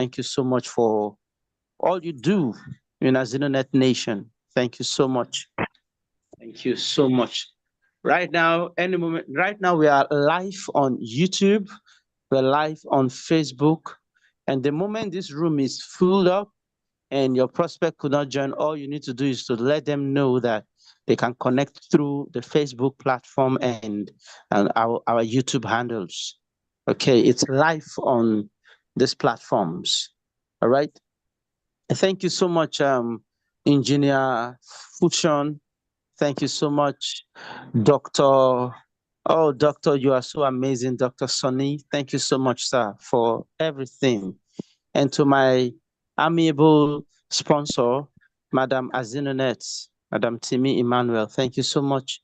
Thank you so much for all you do in AZINONET Nation. Thank you so much. Thank you so much. Right now, any moment, right now we are live on YouTube, we're live on Facebook. And the moment this room is filled up and your prospect could not join, all you need to do is to let them know that they can connect through the Facebook platform and our YouTube handles. Okay, it's live on these platforms. All right. Thank you so much, Engineer Fuchon. Thank you so much, Dr. Oh, Doctor, you are so amazing, Dr. Sonny. Thank you so much, sir, for everything. And to my amiable sponsor, Madam AZINONET, Madam Timi Emmanuel, thank you so much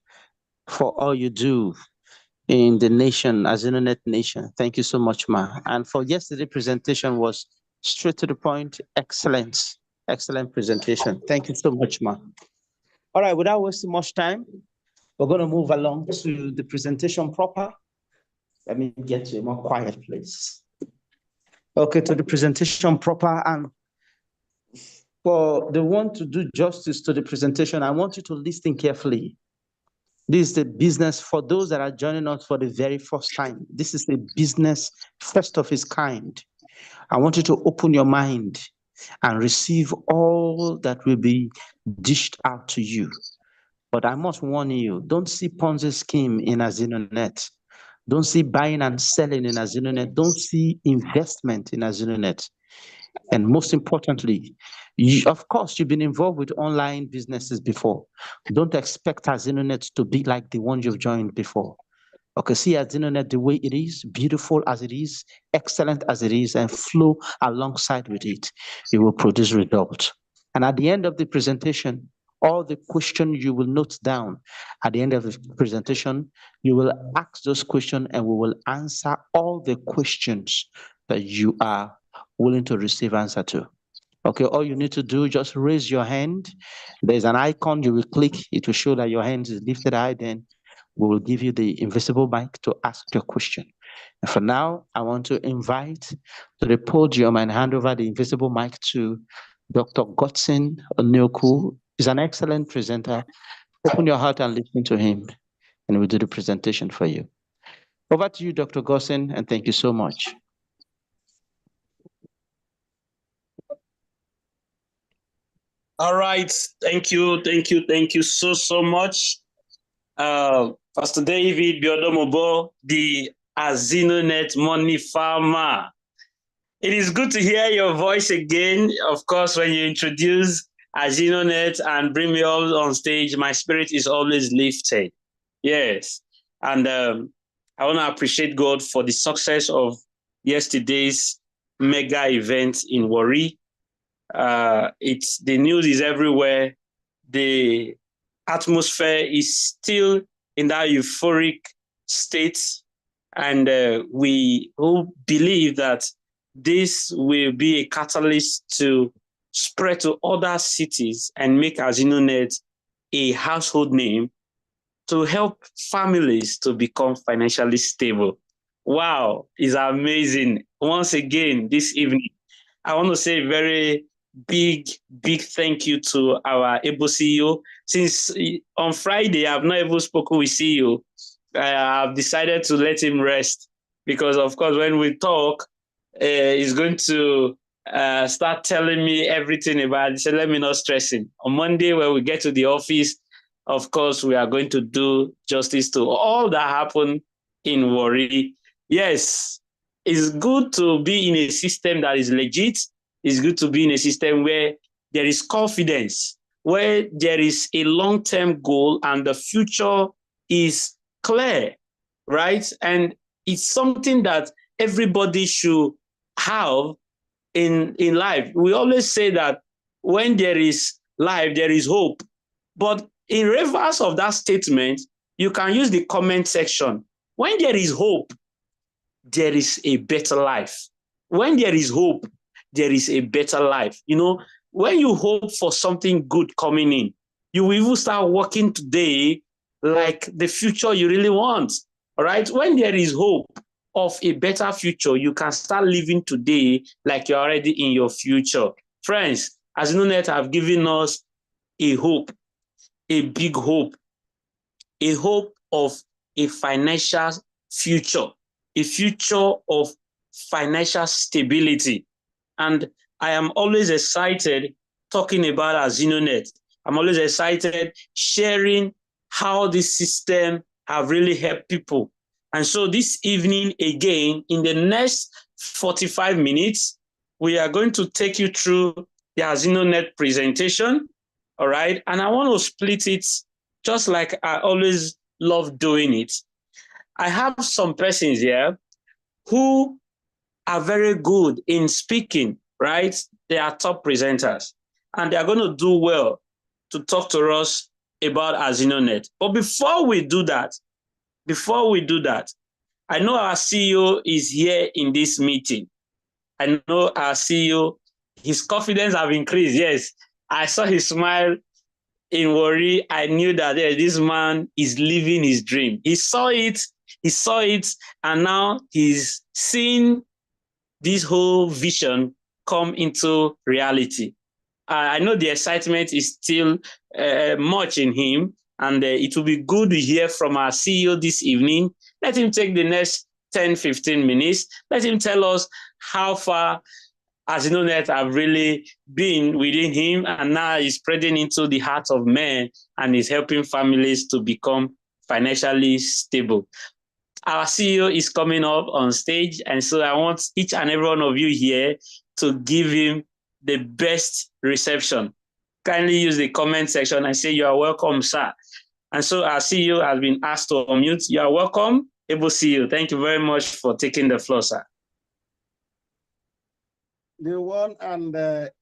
for all you do in the nation, AZINONET Nation. Thank you so much, ma. And for yesterday's presentation was straight to the point, excellent, excellent presentation. Thank you so much, ma. All right, without wasting much time, we're going to move along to the presentation proper. Let me get to a more quiet place. Okay, to the presentation proper. And for the one to do justice to the presentation, I want you to listen carefully. This is the business for those that are joining us for the very first time. This is a business first of its kind. I want you to open your mind and receive all that will be dished out to you. But I must warn you, don't see Ponzi scheme in AZINONET. Don't see buying and selling in AZINONET. Don't see investment in AZINONET. And most importantly, of course, you've been involved with online businesses before. Don't expect AZINONET to be like the one you've joined before. Okay, see AZINONET the way it is, beautiful as it is, excellent as it is, and flow alongside with it. It will produce results. And at the end of the presentation, all the questions you will note down at the end of the presentation, you will ask those questions and we will answer all the questions that you are willing to receive answer to. Okay, all you need to do, just raise your hand. There's an icon you will click. It will show that your hand is lifted high. Then we will give you the invisible mic to ask your question. And for now, I want to invite to the podium and hand over the invisible mic to Dr. Godson Onyoku. He's an excellent presenter. Open your heart and listen to him, and we'll do the presentation for you. Over to you, Dr. Godson, and thank you so much. All right. Thank you so much. Pastor David Biodomobo, the AZINONET money farmer. It is good to hear your voice again. Of course, when you introduce AZINONET and bring me all on stage, my spirit is always lifted. Yes. And I want to appreciate God for the success of yesterday's mega event in Warri. It's the news is everywhere. The atmosphere is still in that euphoric state, and we all believe that this will be a catalyst to spread to other cities and make AZINONET a household name to help families to become financially stable. Wow, it's amazing. Once again, this evening, I want to say very big thank you to our able CEO. Since on Friday, I've not even spoken with CEO. I've decided to let him rest because, of course, when we talk, he's going to start telling me everything about it. So let me not stress him. On Monday, when we get to the office, of course, we are going to do justice to all that happened in Warri. Yes, it's good to be in a system that is legit. It's good to be in a system where there is confidence, where there is a long-term goal and the future is clear, right? And it's something that everybody should have in life. We always say that when there is life, there is hope. But in reverse of that statement, you can use the comment section. When there is hope, there is a better life. When there is hope, there is a better life. You know, when you hope for something good coming in, you will even start working today like the future you really want. All right. When there is hope, of a better future, you can start living today like you're already in your future. Friends, AZINONET have given us a hope, a big hope, a hope of a financial future, a future of financial stability. And I am always excited talking about AZINONET. I'm always excited sharing how this system have really helped people. And so this evening, again, in the next 45 minutes, we are going to take you through the AZINONET presentation. All right. And I want to split it just like I always love doing it. I have some persons here who are very good in speaking, right? They are top presenters and they are going to do well to talk to us about AZINONET. But before we do that, I know our CEO is here in this meeting. I know our CEO, his confidence have increased. Yes, I saw his smile in worry. I knew that this man is living his dream. He saw it, and now he's seeing this whole vision come into reality. I know the excitement is still much in him, and it will be good to hear from our CEO this evening. Let him take the next 10, 15 minutes. Let him tell us how far AZINONET have really been within him, and now is spreading into the hearts of men and is helping families to become financially stable. Our CEO is coming up on stage, and so I want each and every one of you here to give him the best reception. Kindly use the comment section and say, "You are welcome, sir." And so our CEO has been asked to unmute. You are welcome, Able CEO. Thank you very much for taking the floor, sir. The one and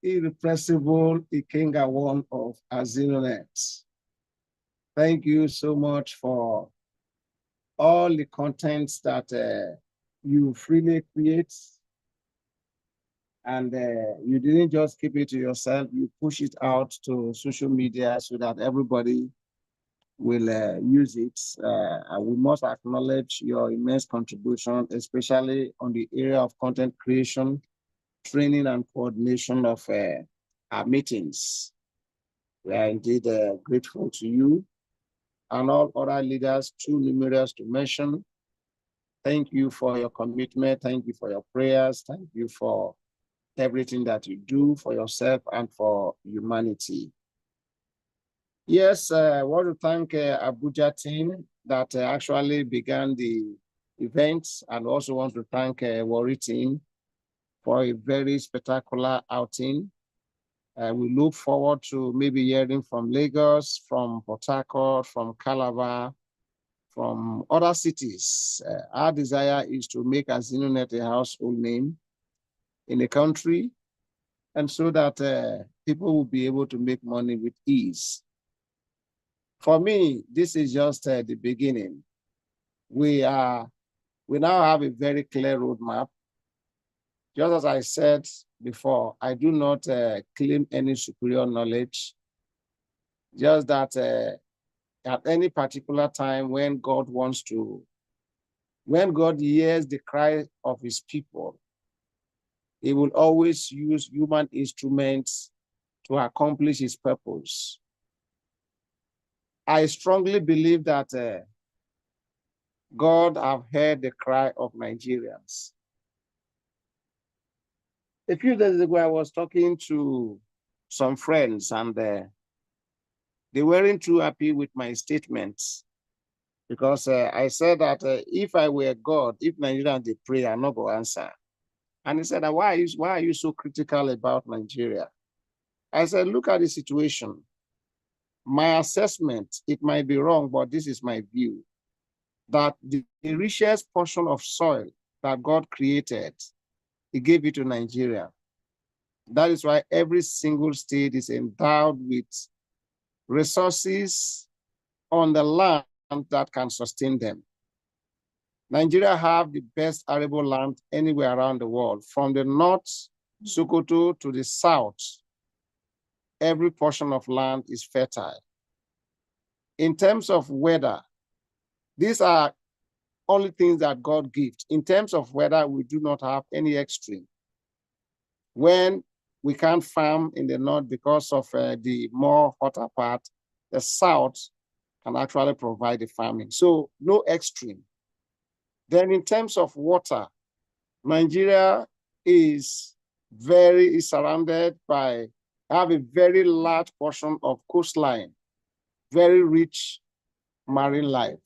irrepressible Ikenga one of AZINONET. Thank you so much for all the contents that you freely create. And you didn't just keep it to yourself, you push it out to social media so that everybody will use it. And we must acknowledge your immense contribution, especially on the area of content creation, training and coordination of our meetings. We are indeed grateful to you and all other leaders, too numerous to mention. Thank you for your commitment. Thank you for your prayers. Thank you for everything that you do for yourself and for humanity. Yes, I want to thank Abuja team that actually began the event, and also want to thank Warri team for a very spectacular outing. We look forward to maybe hearing from Lagos, from Port Harcourt, from Calabar, from other cities. Our desire is to make AZINONET a household name in the country, and so that people will be able to make money with ease. For me, this is just the beginning. We now have a very clear roadmap. Just as I said before, I do not claim any superior knowledge. Just that at any particular time when God hears the cry of his people, he will always use human instruments to accomplish his purpose. I strongly believe that God have heard the cry of Nigerians. A few days ago, I was talking to some friends, and they weren't too happy with my statements, because I said that if I were God, if Nigerians they pray, I'm not going to answer. And he said, why are you so critical about Nigeria? I said, look at the situation. My assessment, it might be wrong, but this is my view, that the richest portion of soil that God created, he gave it to Nigeria. That is why every single state is endowed with resources on the land that can sustain them. Nigeria have the best arable land anywhere around the world. From the north, Sokoto, to the south, every portion of land is fertile. In terms of weather, these are only things that God gives in terms of whether we do not have any extreme. When we can't farm in the north because of the more hotter part, the south can actually provide the farming. So no extreme. Then in terms of water, Nigeria is surrounded by, have a very large portion of coastline, very rich marine life.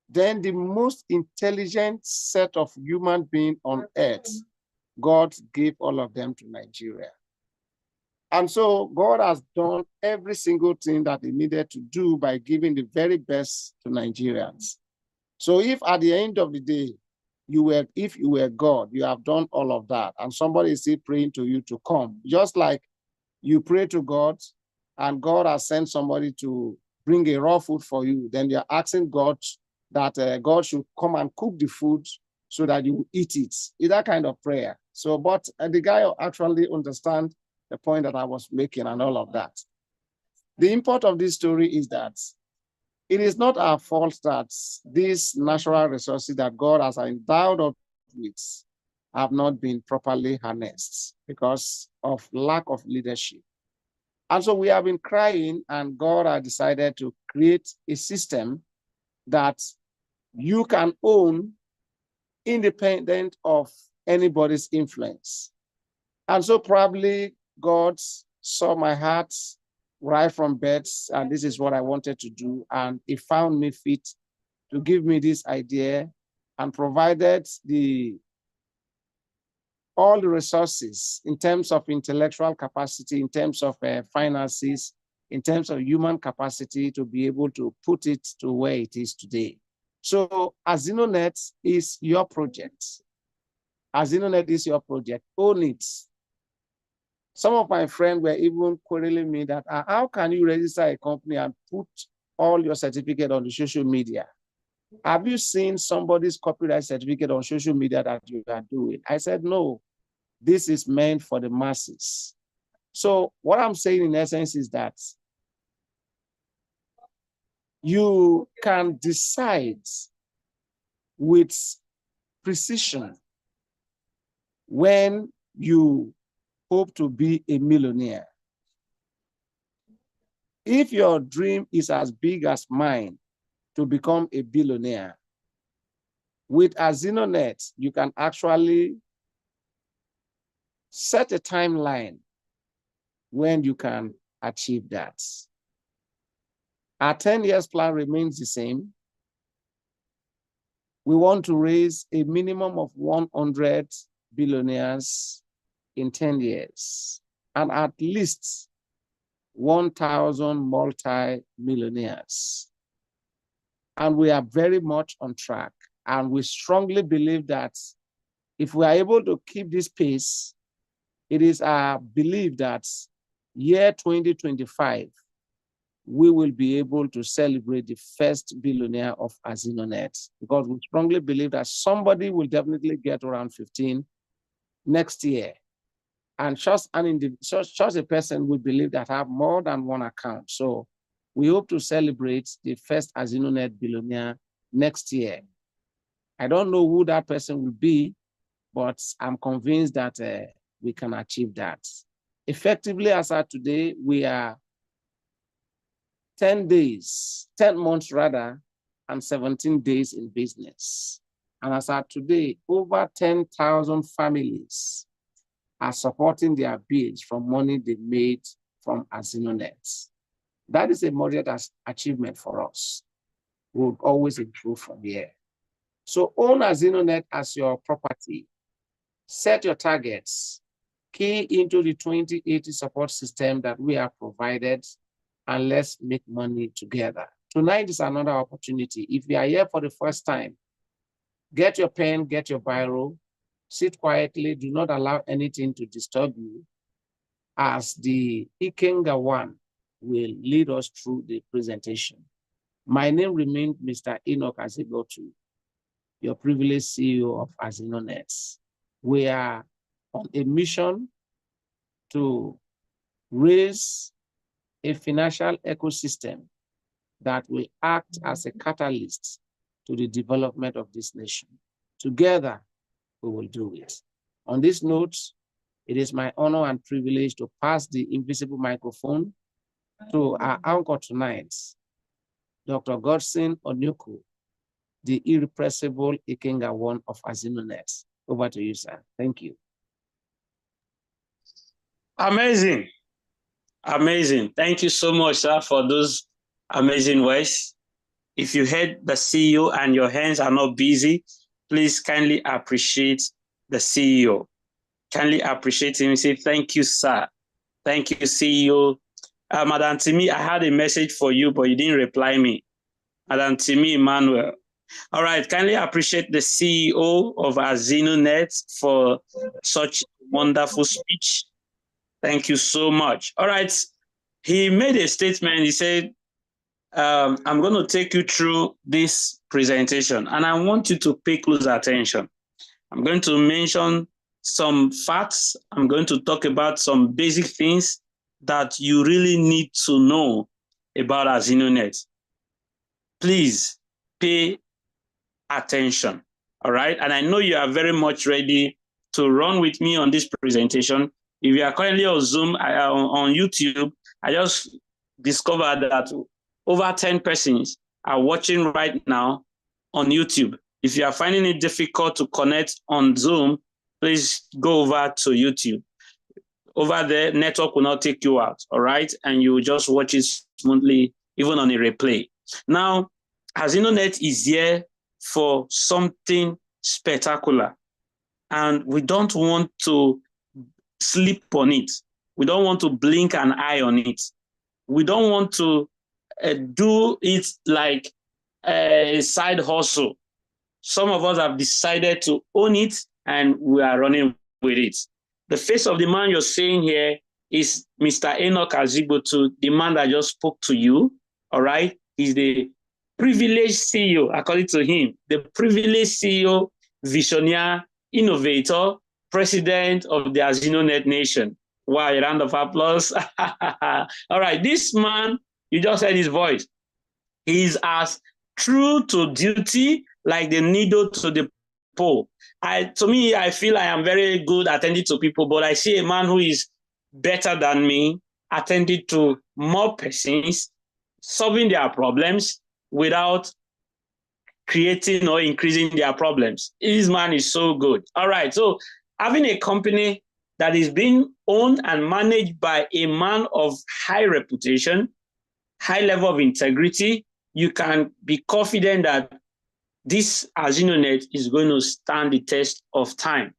Then the most intelligent set of human beings on earth, God gave all of them to Nigeria. And so God has done every single thing that he needed to do by giving the very best to Nigerians. So if at the end of the day, if you were God, you have done all of that, and somebody is still praying to you to come, just like you pray to God, and God has sent somebody to bring a raw food for you, then you're asking God that God should come and cook the food so that you eat it. It's that kind of prayer. So, but the guy actually understand the point that I was making and all of that. The import of this story is that it is not our fault that these natural resources that God has endowed us with have not been properly harnessed because of lack of leadership. And so we have been crying, and God has decided to create a system that you can own independent of anybody's influence. And so probably God saw my heart right from birth, and this is what I wanted to do. And he found me fit to give me this idea and provided all the resources in terms of intellectual capacity, in terms of finances, in terms of human capacity to be able to put it to where it is today. So AZINONET is your project. AZINONET is your project. Own it. Some of my friends were even querying me that, how can you register a company and put all your certificate on the social media? Have you seen somebody's copyright certificate on social media that you are doing? I said, no, this is meant for the masses. So what I'm saying in essence is that you can decide with precision when you hope to be a millionaire. If your dream is as big as mine to become a billionaire, with AZINONET, you can actually set a timeline when you can achieve that. Our 10 years plan remains the same. We want to raise a minimum of 100 billionaires in 10 years, and at least 1,000 multi-millionaires. And we are very much on track. And we strongly believe that if we are able to keep this pace, it is our belief that year 2025, we will be able to celebrate the first billionaire of AZINONET, because we strongly believe that somebody will definitely get around 15 next year. And just a person we believe that have more than one account. So we hope to celebrate the first AZINONET billionaire next year. I don't know who that person will be, but I'm convinced that we can achieve that. Effectively, as of today, we are 10 months rather, and 17 days in business. And as of today, over 10,000 families are supporting their bills from money they made from AZINONET. That is a modest achievement for us. We'll always improve from here. So own AZINONET as your property. Set your targets. Key into the 2080 support system that we have provided, and let's make money together. Tonight is another opportunity. If you are here for the first time, get your pen, get your biro, sit quietly, do not allow anything to disturb you, as the Ikenga one will lead us through the presentation. My name remains Mr. Enoch Azigotu, your privileged CEO of AZINONET. We are on a mission to raise a financial ecosystem that will act as a catalyst to the development of this nation. Together, we will do it. On this note, it is my honor and privilege to pass the invisible microphone to our anchor tonight, Dr. Godson Onyuku, the irrepressible Ikenga One of AZINONET. Over to you, sir. Thank you. Amazing. Amazing. Thank you so much, sir, for those amazing words. If you heard the CEO and your hands are not busy, please kindly appreciate the CEO. Kindly appreciate him and say, thank you, sir. Thank you, CEO. Madam Timi, I had a message for you, but you didn't reply me. Madam Timi Emmanuel. All right, kindly appreciate the CEO of AZINONET for such wonderful speech. Thank you so much. All right, he made a statement. He said, I'm going to take you through this presentation, and I want you to pay close attention. I'm going to mention some facts. I'm going to talk about some basic things that you really need to know about AZINONET. Please pay attention, all right? And I know you are very much ready to run with me on this presentation. If you are currently on Zoom, on YouTube, I just discovered that over 10 persons are watching right now on YouTube. If you are finding it difficult to connect on Zoom, please go over to YouTube. Over there, network will not take you out, all right? And you will just watch it smoothly, even on a replay. Now, AZINONET is here for something spectacular, and we don't want to sleep on it. We don't want to blink an eye on it. We don't want to do it like a side hustle. Some of us have decided to own it, and we are running with it. The face of the man you're seeing here is Mr. Enoch Azigbotu, the man that just spoke to you, all right? He's the privileged CEO, according to him, the privileged CEO, visionary, innovator, president of the AZINONET Nation. Wow, a round of applause. All right, this man, you just heard his voice. He's as true to duty like the needle to the pole. To me, I feel I am very good attending to people, but I see a man who is better than me, attending to more persons, solving their problems without creating or increasing their problems. This man is so good. All right, so having a company that is being owned and managed by a man of high reputation, high level of integrity, you can be confident that this AZINONET is going to stand the test of time.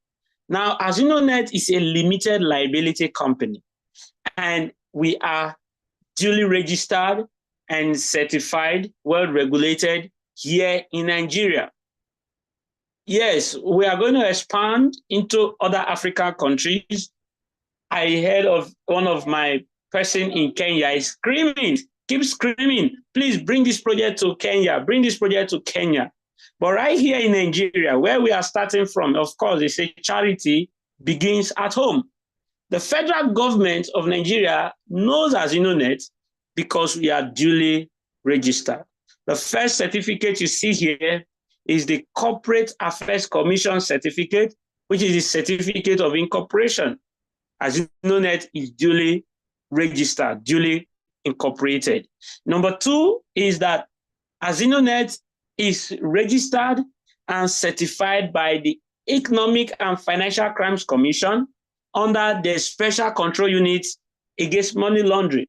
Now, AZINONET is a limited liability company, and we are duly registered and certified, well-regulated here in Nigeria. Yes, we are going to expand into other African countries. I heard of one of my person in Kenya is screaming, keep screaming, please bring this project to Kenya, bring this project to Kenya. But right here in Nigeria, where we are starting from, of course, they say charity begins at home. The federal government of Nigeria knows AZINONET because we are duly registered. The first certificate you see here is the Corporate Affairs Commission certificate, which is the certificate of incorporation. AZINONET is duly registered, duly incorporated. Number two is that AZINONET is registered and certified by the Economic and Financial Crimes Commission under the Special Control Unit Against Money Laundering.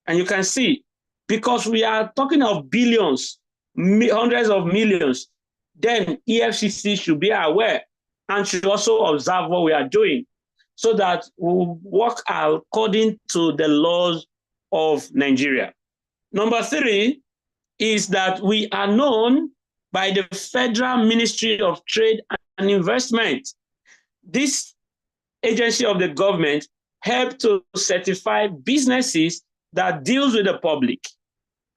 And you can see, because we are talking of billions, hundreds of millions, then EFCC should be aware and should also observe what we are doing so that we we'll work according to the laws of Nigeria. Number three is that we are known by the Federal Ministry of Trade and Investment. This agency of the government helps to certify businesses that deals with the public.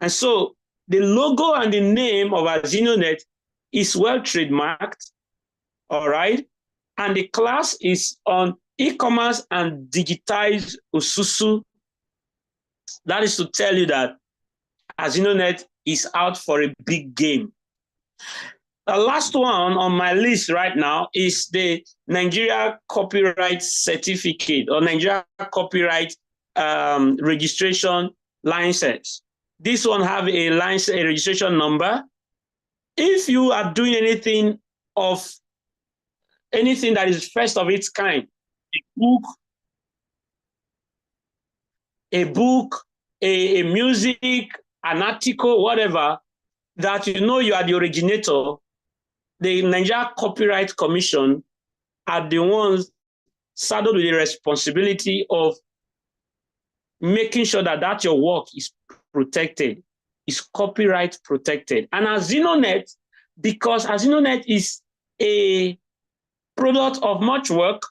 And so the logo and the name of AZINONET is well trademarked, all right? And the class is on e-commerce and digitized Ususu. That is to tell you that AZINONET is out for a big game. The last one on my list right now is the Nigeria Copyright Certificate or Nigeria Copyright Registration License. This one have a license, a registration number. If you are doing anything that is first of its kind, a book, a music, an article, whatever, that you know you are the originator, the Nigeria Copyright Commission are the ones saddled with the responsibility of making sure that your work is protected, is copyright protected. And AZINONET, because AZINONET is a product of much work,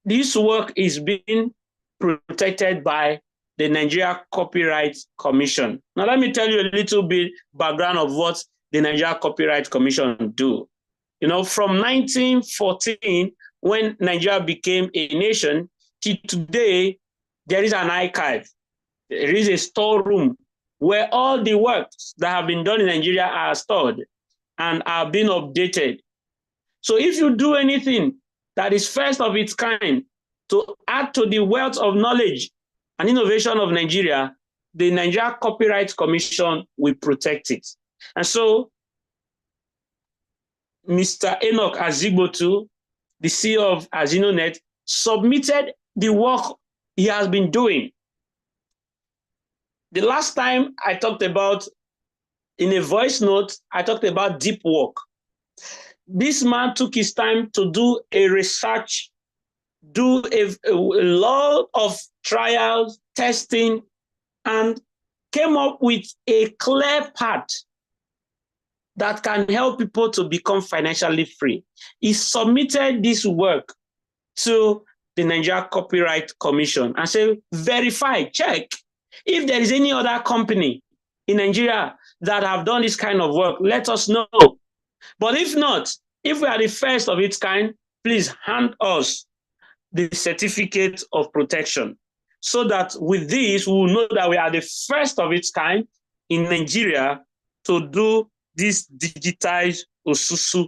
this work is being protected by the Nigeria Copyright Commission. Now, let me tell you a little bit background of what the Nigeria Copyright Commission do. You know, from 1914, when Nigeria became a nation, to today, there is an archive. There is a storeroom where all the works that have been done in Nigeria are stored and are being updated. So if you do anything that is first of its kind to add to the wealth of knowledge and innovation of Nigeria, the Nigeria Copyright Commission will protect it. And so Mr. Enoch Azigbotu, the CEO of AZINONET, submitted the work he has been doing. The last time I talked about, in a voice note, I talked about deep work. This man took his time to do a research, do a lot of trials, testing, and came up with a clear path that can help people to become financially free. He submitted this work to the Nigeria Copyright Commission and said, verify, check. If there is any other company in Nigeria that have done this kind of work, let us know. But if not, if we are the first of its kind, please hand us the certificate of protection so that with this, we will know that we are the first of its kind in Nigeria to do this digitized Osusu.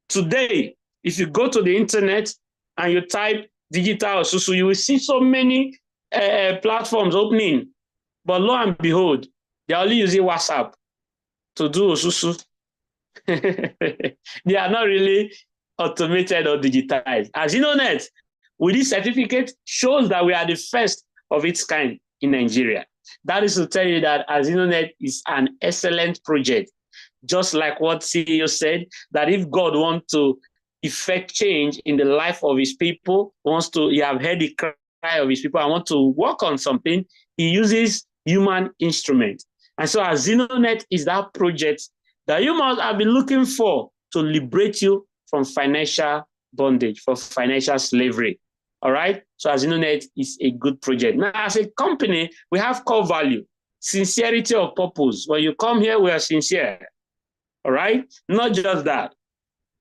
Today, if you go to the internet and you type digital Osusu, you will see so many platforms opening. But lo and behold, they're only using WhatsApp to do Osusu. They are not really automated or digitized. AZINONET, with this certificate, shows that we are the first of its kind in Nigeria. That is to tell you that AZINONET is an excellent project. Just like what CEO said, that if God wants to effect change in the life of his people, you have heard the cry of his people, I want to work on something, he uses human instruments. And so AZINONET is that project that you must have been looking for to liberate you from financial bondage, from financial slavery. All right? So AZINONET is a good project. Now, as a company, we have core value, sincerity of purpose. When you come here, we are sincere. All right? Not just that.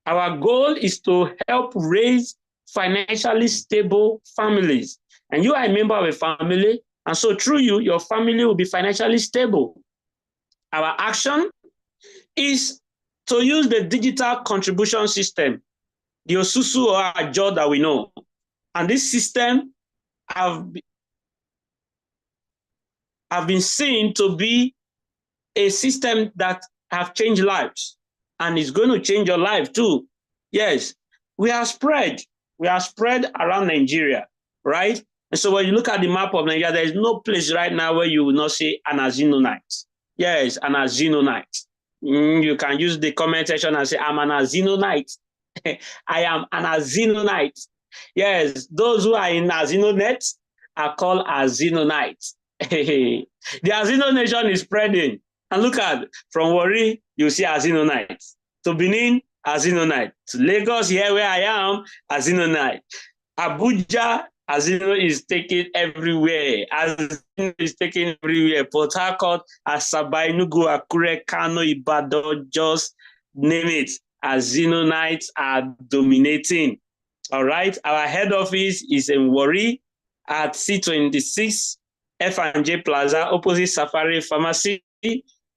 Our goal is to help raise financially stable families. And you are a member of a family, and so through you, your family will be financially stable. Our action is to use the digital contribution system, the Osusu or Ajo that we know. And this system have been seen to be a system that have changed lives and is going to change your life too. Yes, we are spread around Nigeria, right? And so when you look at the map of Nigeria, there is no place right now where you will not see an AZINONET. Yes, an AZINONET. You can use the comment section and say, I'm an AZINONET. I am an AZINONET. Yes, those who are in AZINONET are called AZINONET. The Azino nation is spreading. And look at, from Warri, you see AZINONET. To Benin, AZINONET. To Lagos, here where I am, AZINONET. Abuja, Azino is taken everywhere. Azino is taken everywhere. Port Harcourt, Asaba, Enugu, Akure, Kano, Ibadan, just name it. AZINONET are dominating. All right. Our head office is in Warri at C26 F&J Plaza, opposite Safari Pharmacy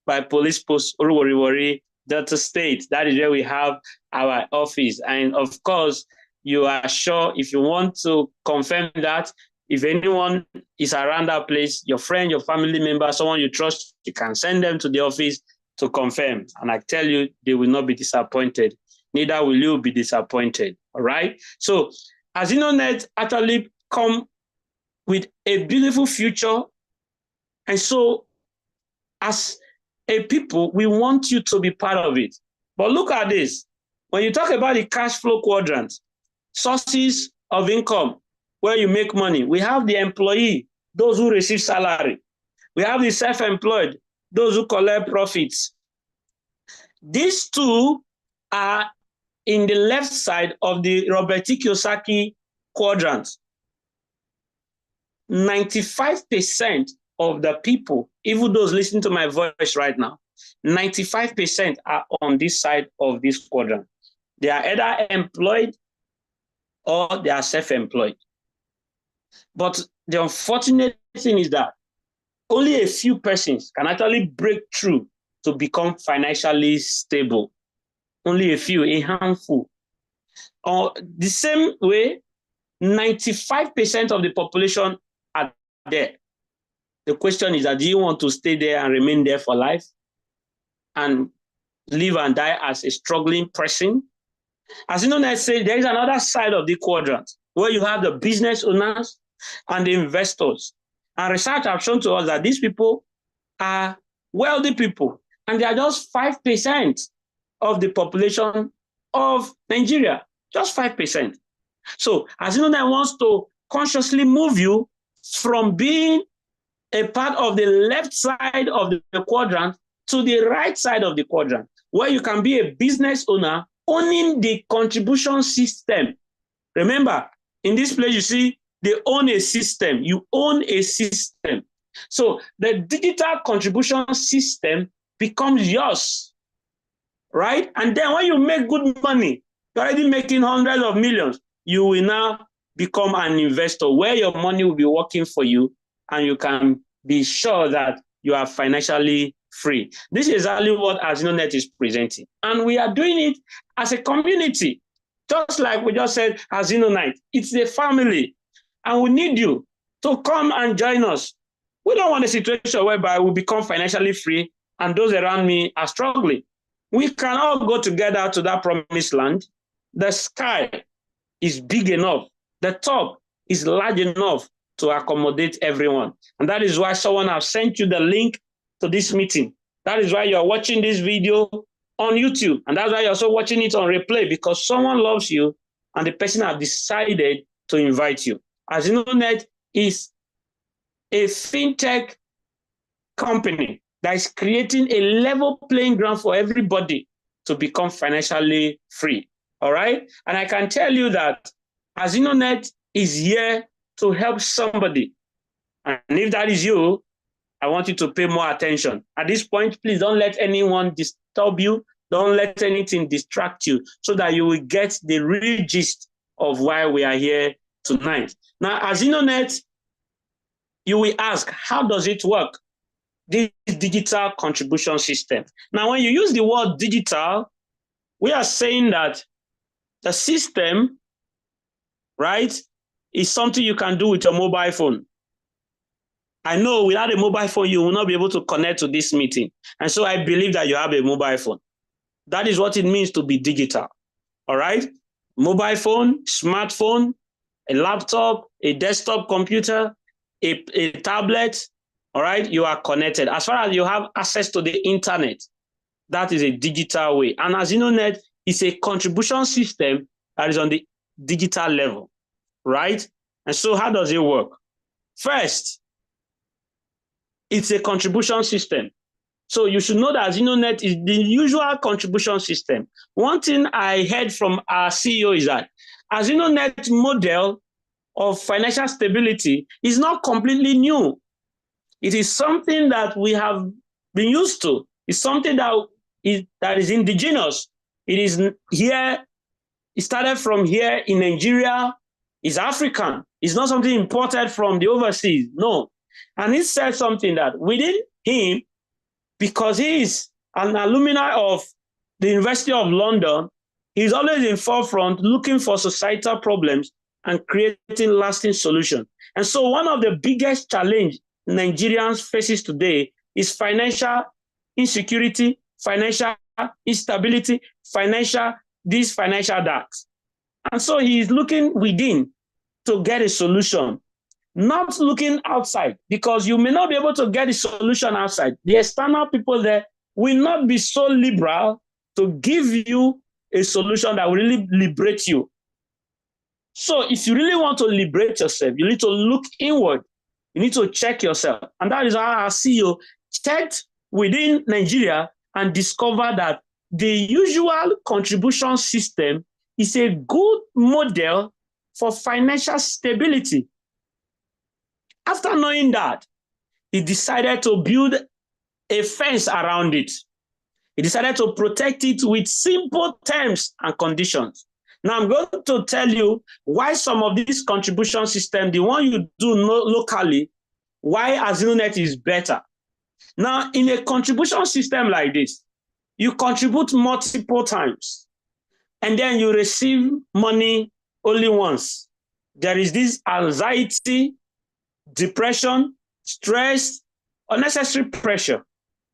by Police Post Oruwari, Delta State. That is where we have our office. And of course, you are sure if you want to confirm that, if anyone is around that place, your friend, your family member, someone you trust, you can send them to the office to confirm. And I tell you, they will not be disappointed. Neither will you be disappointed. All right. So AZINONET actually come with a beautiful future. And so as a people, we want you to be part of it. But look at this. When you talk about the cash flow quadrant, sources of income, where you make money, we have the employee, those who receive salary. We have the self-employed, those who collect profits. These two are in the left side of the Robert T. Kiyosaki quadrant. 95% of the people, even those listening to my voice right now, 95% are on this side of this quadrant. They are either employed or they are self-employed. But the unfortunate thing is that only a few persons can actually break through to become financially stable. Only a few, a handful. Or the same way, 95% of the population are there. The question is that, do you want to stay there and remain there for life and live and die as a struggling person? As AZINONET said, there is another side of the quadrant where you have the business owners and the investors. And research has shown to us that these people are wealthy people, and they are just 5% of the population of Nigeria, just 5%. So AZINONET wants to consciously move you from being a part of the left side of the quadrant to the right side of the quadrant, where you can be a business owner owning the contribution system. Remember, in this place, you see, they own a system. You own a system. So the digital contribution system becomes yours, right? And then when you make good money, you're already making hundreds of millions, you will now become an investor where your money will be working for you, and you can be sure that you are financially free. This is exactly what AZINONET is presenting. And we are doing it as a community. Just like we just said, AZINONET, it's a family. And we need you to come and join us. We don't want a situation whereby we become financially free and those around me are struggling. We can all go together to that promised land. The sky is big enough. The top is large enough to accommodate everyone. And that is why someone has sent you the link to this meeting. That is why you're watching this video on YouTube. And that's why you're also watching it on replay, because someone loves you and the person has decided to invite you. AZINONET is a fintech company that is creating a level playing ground for everybody to become financially free. All right? And I can tell you that AZINONET is here to help somebody. And if that is you, I want you to pay more attention. At this point, please don't let anyone disturb you. Don't let anything distract you, so that you will get the real gist of why we are here tonight. Now, AZINONET, you will ask, how does it work? This digital contribution system. Now, when you use the word digital, we are saying that the system, right, is something you can do with your mobile phone. I know without a mobile phone, you will not be able to connect to this meeting. And so I believe that you have a mobile phone. That is what it means to be digital. All right? Mobile phone, smartphone, a laptop, a desktop computer, a tablet, all right? You are connected. As far as you have access to the internet, that is a digital way. And AZINONET is a contribution system that is on the digital level, right? And so how does it work? First, it's a contribution system. So you should know that AZINONET is the usual contribution system. One thing I heard from our CEO is that AZINONET model of financial stability is not completely new. It is something that we have been used to. It's something that is indigenous. It is here. It started from here in Nigeria. It's African. It's not something imported from the overseas. No. And he said something that within him, because he is an alumni of the University of London, he's always in forefront looking for societal problems and creating lasting solutions. And so one of the biggest challenge Nigerians faces today is financial insecurity, financial instability, financial that. And so he is looking within to get a solution, not looking outside, because you may not be able to get a solution outside. The external people there will not be so liberal to give you a solution that will really liberate you. So if you really want to liberate yourself, you need to look inward. You need to check yourself. And that is how our CEO checked within Nigeria and discovered that the usual contribution system is a good model for financial stability. After knowing that, he decided to build a fence around it. He decided to protect it with simple terms and conditions. Now I'm going to tell you why some of these contribution systems, the one you do locally, why AZINONET is better. Now, in a contribution system like this, you contribute multiple times, and then you receive money only once. There is this anxiety, depression, stress, unnecessary pressure,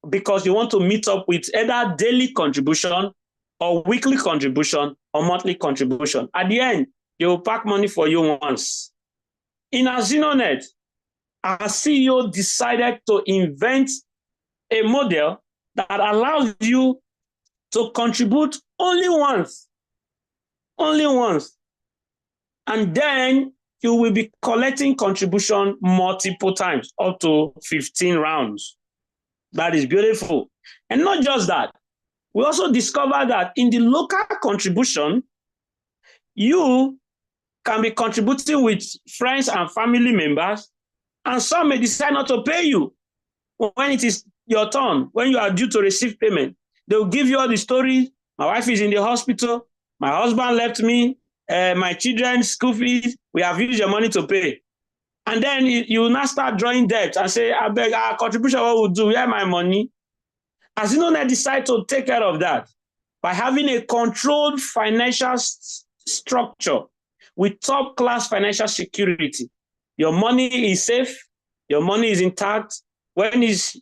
because you want to meet up with either daily contribution or weekly contribution or monthly contribution. At the end, they will pack money for you once. In AZINONET, our CEO decided to invent a model that allows you to contribute only once. And then you will be collecting contribution multiple times, up to 15 rounds. That is beautiful. And not just that, we also discovered that in the local contribution, you can be contributing with friends and family members, and some may decide not to pay you when it is your turn, when you are due to receive payment. They will give you all the stories. My wife is in the hospital. My husband left me. My children's school fees. We have used your money to pay. And then you will now start drawing debt and say, I beg, our contribution, what we'll do? Where my money? AZINONET decide to take care of that by having a controlled financial structure with top-class financial security. Your money is safe. Your money is intact. When is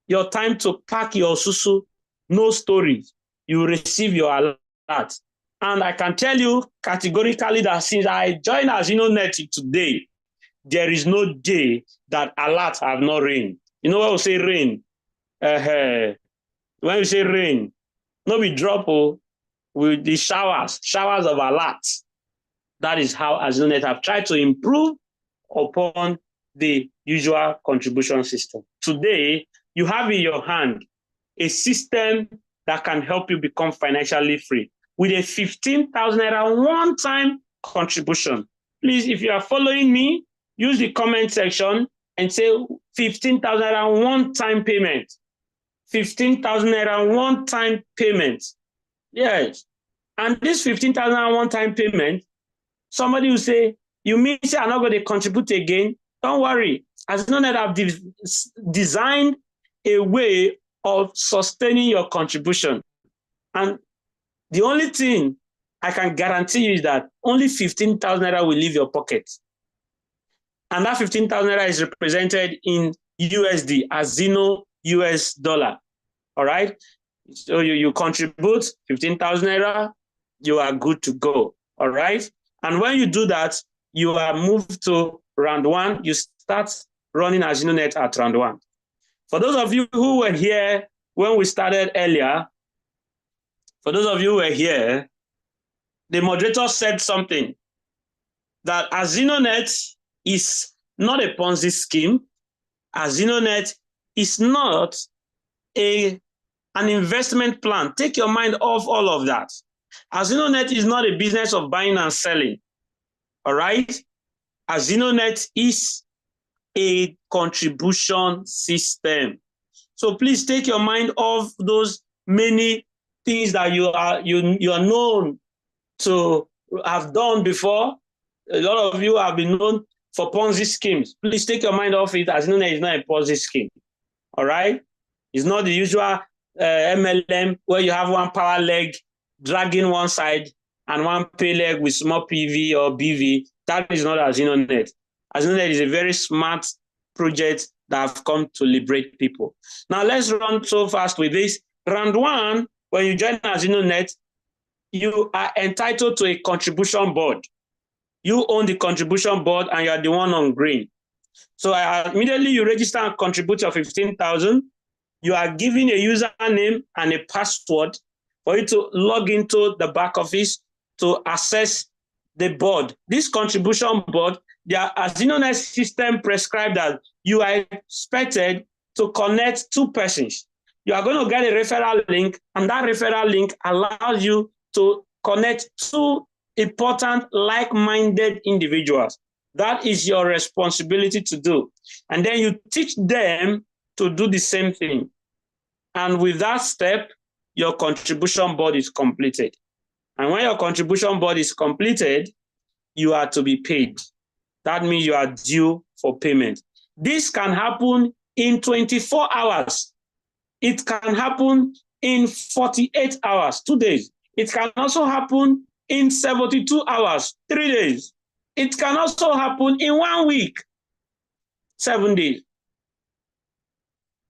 your time to pack your susu? No stories. You receive your alert. And I can tell you categorically that since I joined AZINONET today, there is no day that alert have not rained. You know what we say rain? When we say rain, no be drop with the showers of alert. That is how AZINONET have tried to improve upon the usual contribution system. Today, you have in your hand a system that can help you become financially free with a 15,000 naira one-time contribution. Please, if you are following me, use the comment section and say 15,000 naira one-time payment. 15,000 naira one-time payment. Yes. And this 15,000 naira one-time payment, somebody will say, you mean say I'm not going to contribute again? Don't worry. AZINONET have designed a way of sustaining your contribution. And the only thing I can guarantee you is that only 15,000 naira will leave your pocket. And that 15,000 naira is represented in USD, AZINO US dollar. All right? So you contribute 15,000 naira, you are good to go. All right? And when you do that, you are moved to round one. You start running AZINONET at round one. For those of you who were here when we started earlier, the moderator said something, that AZINONET is not a Ponzi scheme. AZINONET is not an investment plan. Take your mind off all of that. AZINONET is not a business of buying and selling. All right? AZINONET is a contribution system. So please take your mind off those many things that you are known to have done before. A lot of you have been known for Ponzi schemes. Please take your mind off it. AZINONET is not a Ponzi scheme. All right? It's not the usual MLM where you have one power leg dragging one side and one pay leg with small PV or BV. That is not AZINONET. AZINONET is a very smart project that have come to liberate people. Now let's run so fast with this. Round one, when you join AZINONET, you are entitled to a contribution board. You own the contribution board and you are the one on green. So immediately you register and contribute your 15,000. You are given a username and a password for you to log into the back office to access the board. This contribution board, the AZINONET system prescribed that you are expected to connect 2 persons. You are going to get a referral link, and that referral link allows you to connect 2 important like-minded individuals. That is your responsibility to do. And then you teach them to do the same thing. And with that step, your contribution board is completed. And when your contribution board is completed, you are to be paid. That means you are due for payment. This can happen in 24 hours. It can happen in 48 hours, 2 days. It can also happen in 72 hours, 3 days. It can also happen in 1 week, 7 days.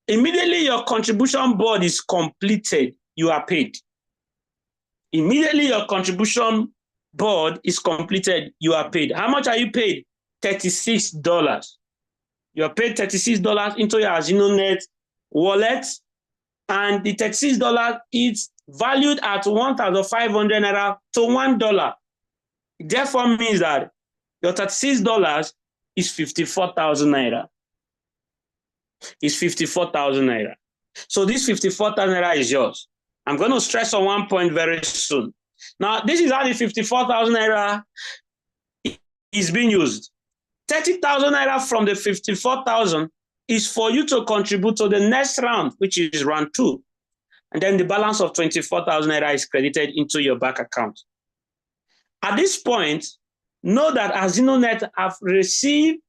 Immediately your contribution board is completed, you are paid. Immediately your contribution board is completed, you are paid. How much are you paid? $36. You are paid $36 into your AZINONET wallet, and the $36 is valued at 1,500 naira to $1. It therefore means that your $36 is 54,000 naira. Is 54,000 naira. So this 54,000 naira is yours. I'm going to stress on one point very soon. Now, this is how the 54,000 naira is being used. 30,000 naira from the 54,000 is for you to contribute to the next round, which is round 2. And then the balance of 24,000 naira is credited into your bank account. At this point, know that AZINONET have received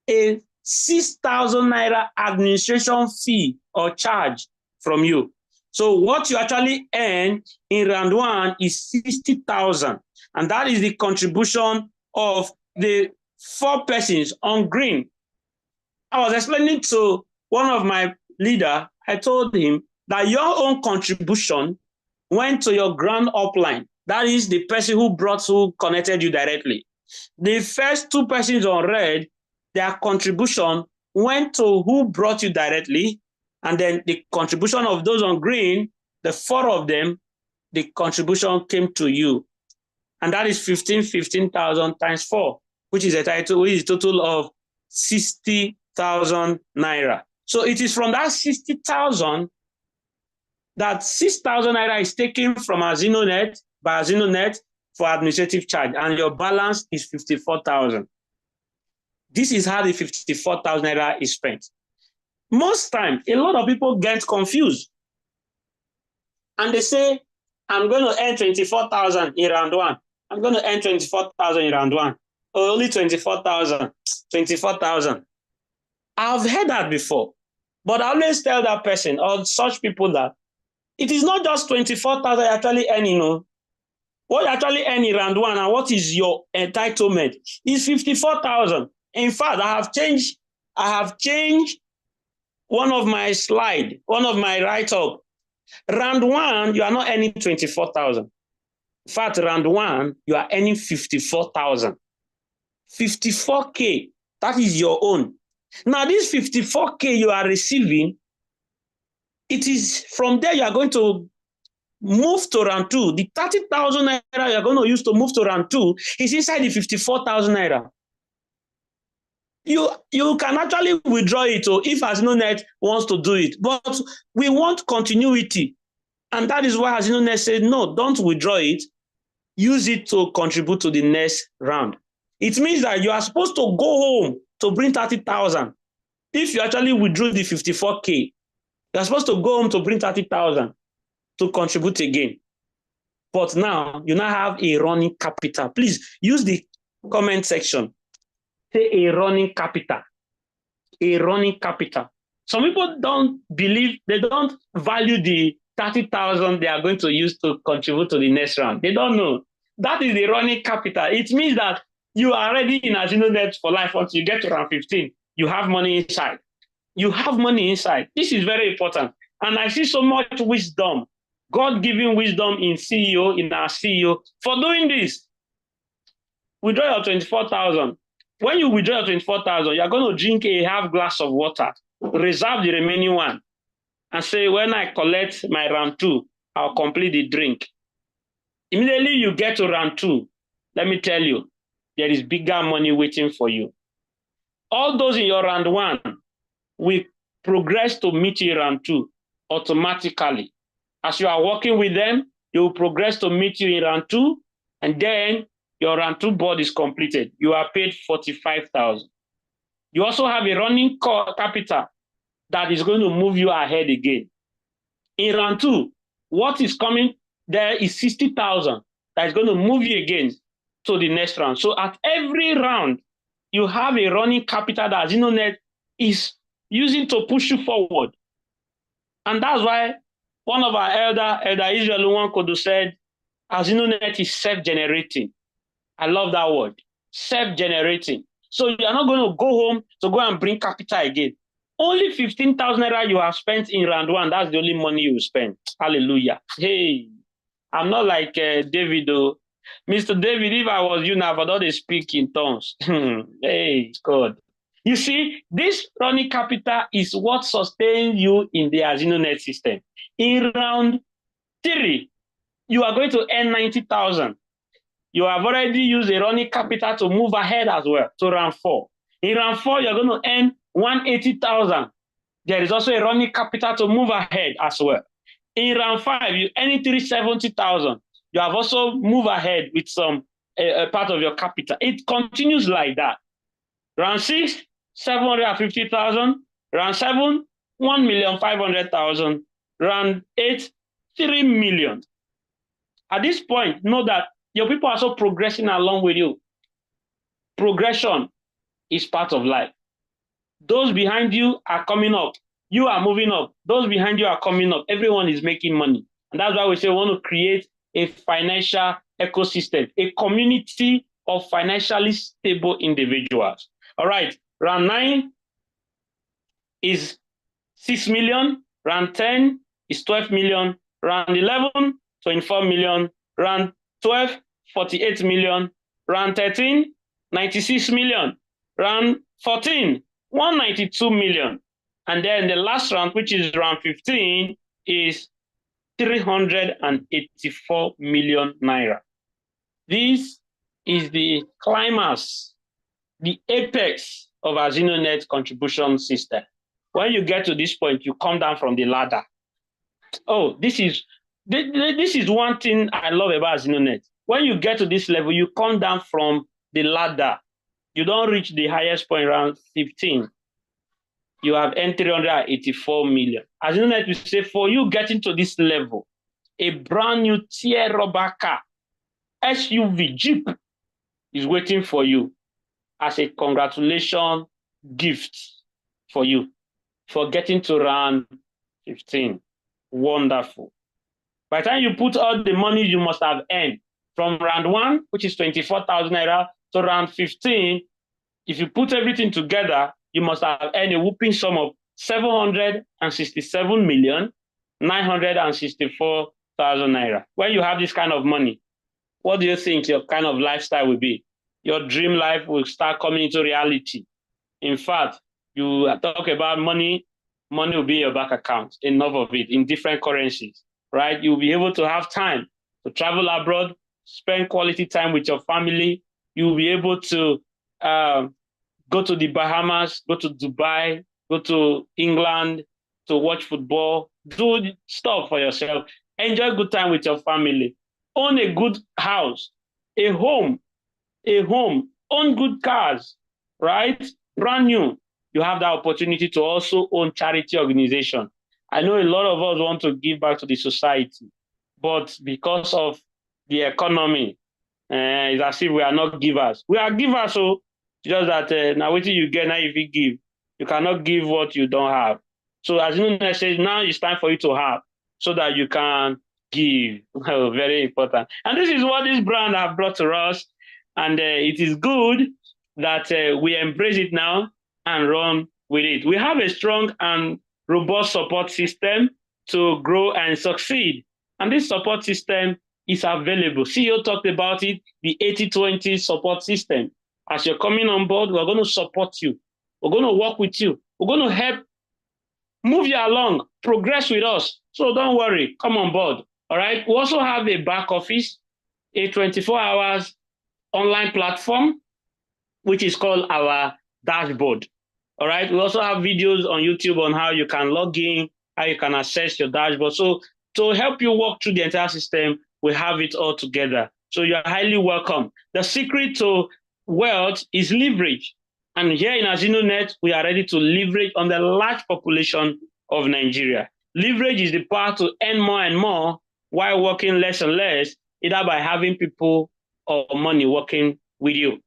a 6,000 naira administration fee or charge from you. So what you actually earn in round 1 is 60,000. And that is the contribution of the 4 persons on green. I was explaining to one of my leader, I told him that your own contribution went to your grand upline. That is the person who connected you directly. The first 2 persons on red, their contribution went to who brought you directly, and then the contribution of those on green, the 4 of them, the contribution came to you. And that is 15,000 times 4, which is a total of 60,000 naira. So it is from that 60,000 that 6,000 naira is taken from AZINONET by AZINONET for administrative charge, and your balance is 54,000. This is how the 54,000 naira is spent. Most time, a lot of people get confused. And they say, I'm going to earn 24,000 in round 1. I'm going to earn 24,000 in round 1. Oh, only 24,000. 24,000. I've heard that before. But I always tell that person or such people that it is not just 24,000 you actually earn, you know. What you actually earn in round 1 and what is your entitlement is 54,000. In fact, I have changed one of my slide, one of my write-up. Round 1, you are not earning 24,000. In fact, round 1, you are earning 54,000. 54K, that is your own. Now, this 54K you are receiving, it is from there you are going to move to round 2. The 30,000 naira you are going to use to move to round 2 is inside the 54,000 naira. You can actually withdraw it if AZINONET wants to do it, but we want continuity. And that is why AZINONET said, no, don't withdraw it. Use it to contribute to the next round. It means that you are supposed to go home to bring 30,000. If you actually withdrew the 54K, you are supposed to go home to bring 30,000 to contribute again. But now, you now have a running capital. Please use the comment section. Say a running capital. A running capital. Some people don't believe, they don't value the 30,000 they are going to use to contribute to the next round. They don't know. That is the running capital. It means that you are already in AZINONET for life until you get to round 15. You have money inside. You have money inside. This is very important. And I see so much wisdom, God-given wisdom in CEO, in our CEO, for doing this. Withdraw your 24,000. When you withdraw your 24,000, you're going to drink a half glass of water, reserve the remaining one, and say, when I collect my round 2, I'll complete the drink. Immediately you get to round 2, let me tell you, there is bigger money waiting for you. All those in your round 1 will progress to meet you in round 2 automatically. As you are working with them, they will progress to meet you in round 2, and then your round 2 board is completed. You are paid 45,000. You also have a running capital that is going to move you ahead again. In round 2, what is coming there is 60,000 that is going to move you again to the next round. So at every round, you have a running capital that AZINONET is using to push you forward. And that's why one of our Elder Israel Nwankodo said, AZINONET is self-generating. I love that word, self-generating. So you are not going to go home to go and bring capital again. Only 15,000 naira you have spent in round 1. That's the only money you spend. Hallelujah. Hey, I'm not like David, though. Mr. David, if I was you now, but not speak in tongues. Hey, God. You see, this running capital is what sustains you in the AZINONET system. In round 3, you are going to earn 90,000. You have already used a running capital to move ahead as well to round 4. In round 4, you're going to earn 180,000. There is also a running capital to move ahead as well. In round 5, you earn 370,000. You have also moved ahead with some part of your capital. It continues like that. Round 6, 750,000. Round 7, 1,500,000. Round 8, 3 million. At this point, know that your people are also progressing along with you. Progression is part of life. Those behind you are coming up. You are moving up. Those behind you are coming up. Everyone is making money. And that's why we say we want to create a financial ecosystem, a community of financially stable individuals. All right. Round 9 is 6 million. Round 10 is 12 million. Round 11, 24 million. Round 12, 48 million. Round 13, 96 million. Round 14, 192 million. And then the last round, which is round 15, is 384 million naira. This is the climax, the apex of AZINONET contribution system. When you get to this point, you come down from the ladder. Oh, this is one thing I love about AZINONET. When you get to this level, you come down from the ladder. You don't reach the highest point around 15. You have earned 384 million. AZINONET will say, for you getting to this level, a brand new tier rubber car, SUV, Jeep, is waiting for you as a congratulation gift for you for getting to round 15. Wonderful. By the time you put all the money you must have earned from round 1, which is 24,000 naira, to round 15, if you put everything together, you must have earned a whooping sum of 767,964,000 naira. When you have this kind of money, what do you think your kind of lifestyle will be? Your dream life will start coming into reality. In fact, you talk about money, money will be in your bank account, enough of it, in different currencies, right? You'll be able to have time to travel abroad, spend quality time with your family. You'll be able to go to the Bahamas, go to Dubai, go to England to watch football, do stuff for yourself, enjoy good time with your family, own a good house, a home, own good cars, right? Brand new. You have that opportunity to also own charity organization. I know a lot of us want to give back to the society, but because of the economy, it's as if we are not givers. We are givers, so just that now what you get now if you give, you cannot give what you don't have. So as AZINONET says, now it's time for you to have so that you can give. Oh, very important. And this is what this brand have brought to us. And it is good that we embrace it now and run with it. We have a strong and robust support system to grow and succeed. And this support system is available. CEO talked about it, the 80-20 support system. As you're coming on board, we're going to support you. We're going to work with you. We're going to help move you along, progress with us. So don't worry, come on board. All right. We also have a back office, a 24 hours online platform, which is called our dashboard. All right. We also have videos on YouTube on how you can log in, how you can access your dashboard. So to help you walk through the entire system, we have it all together. So you're highly welcome. The secret to wealth is leverage. And here in AZINONET, we are ready to leverage on the large population of Nigeria. Leverage is the power to earn more and more while working less and less, either by having people or money working with you.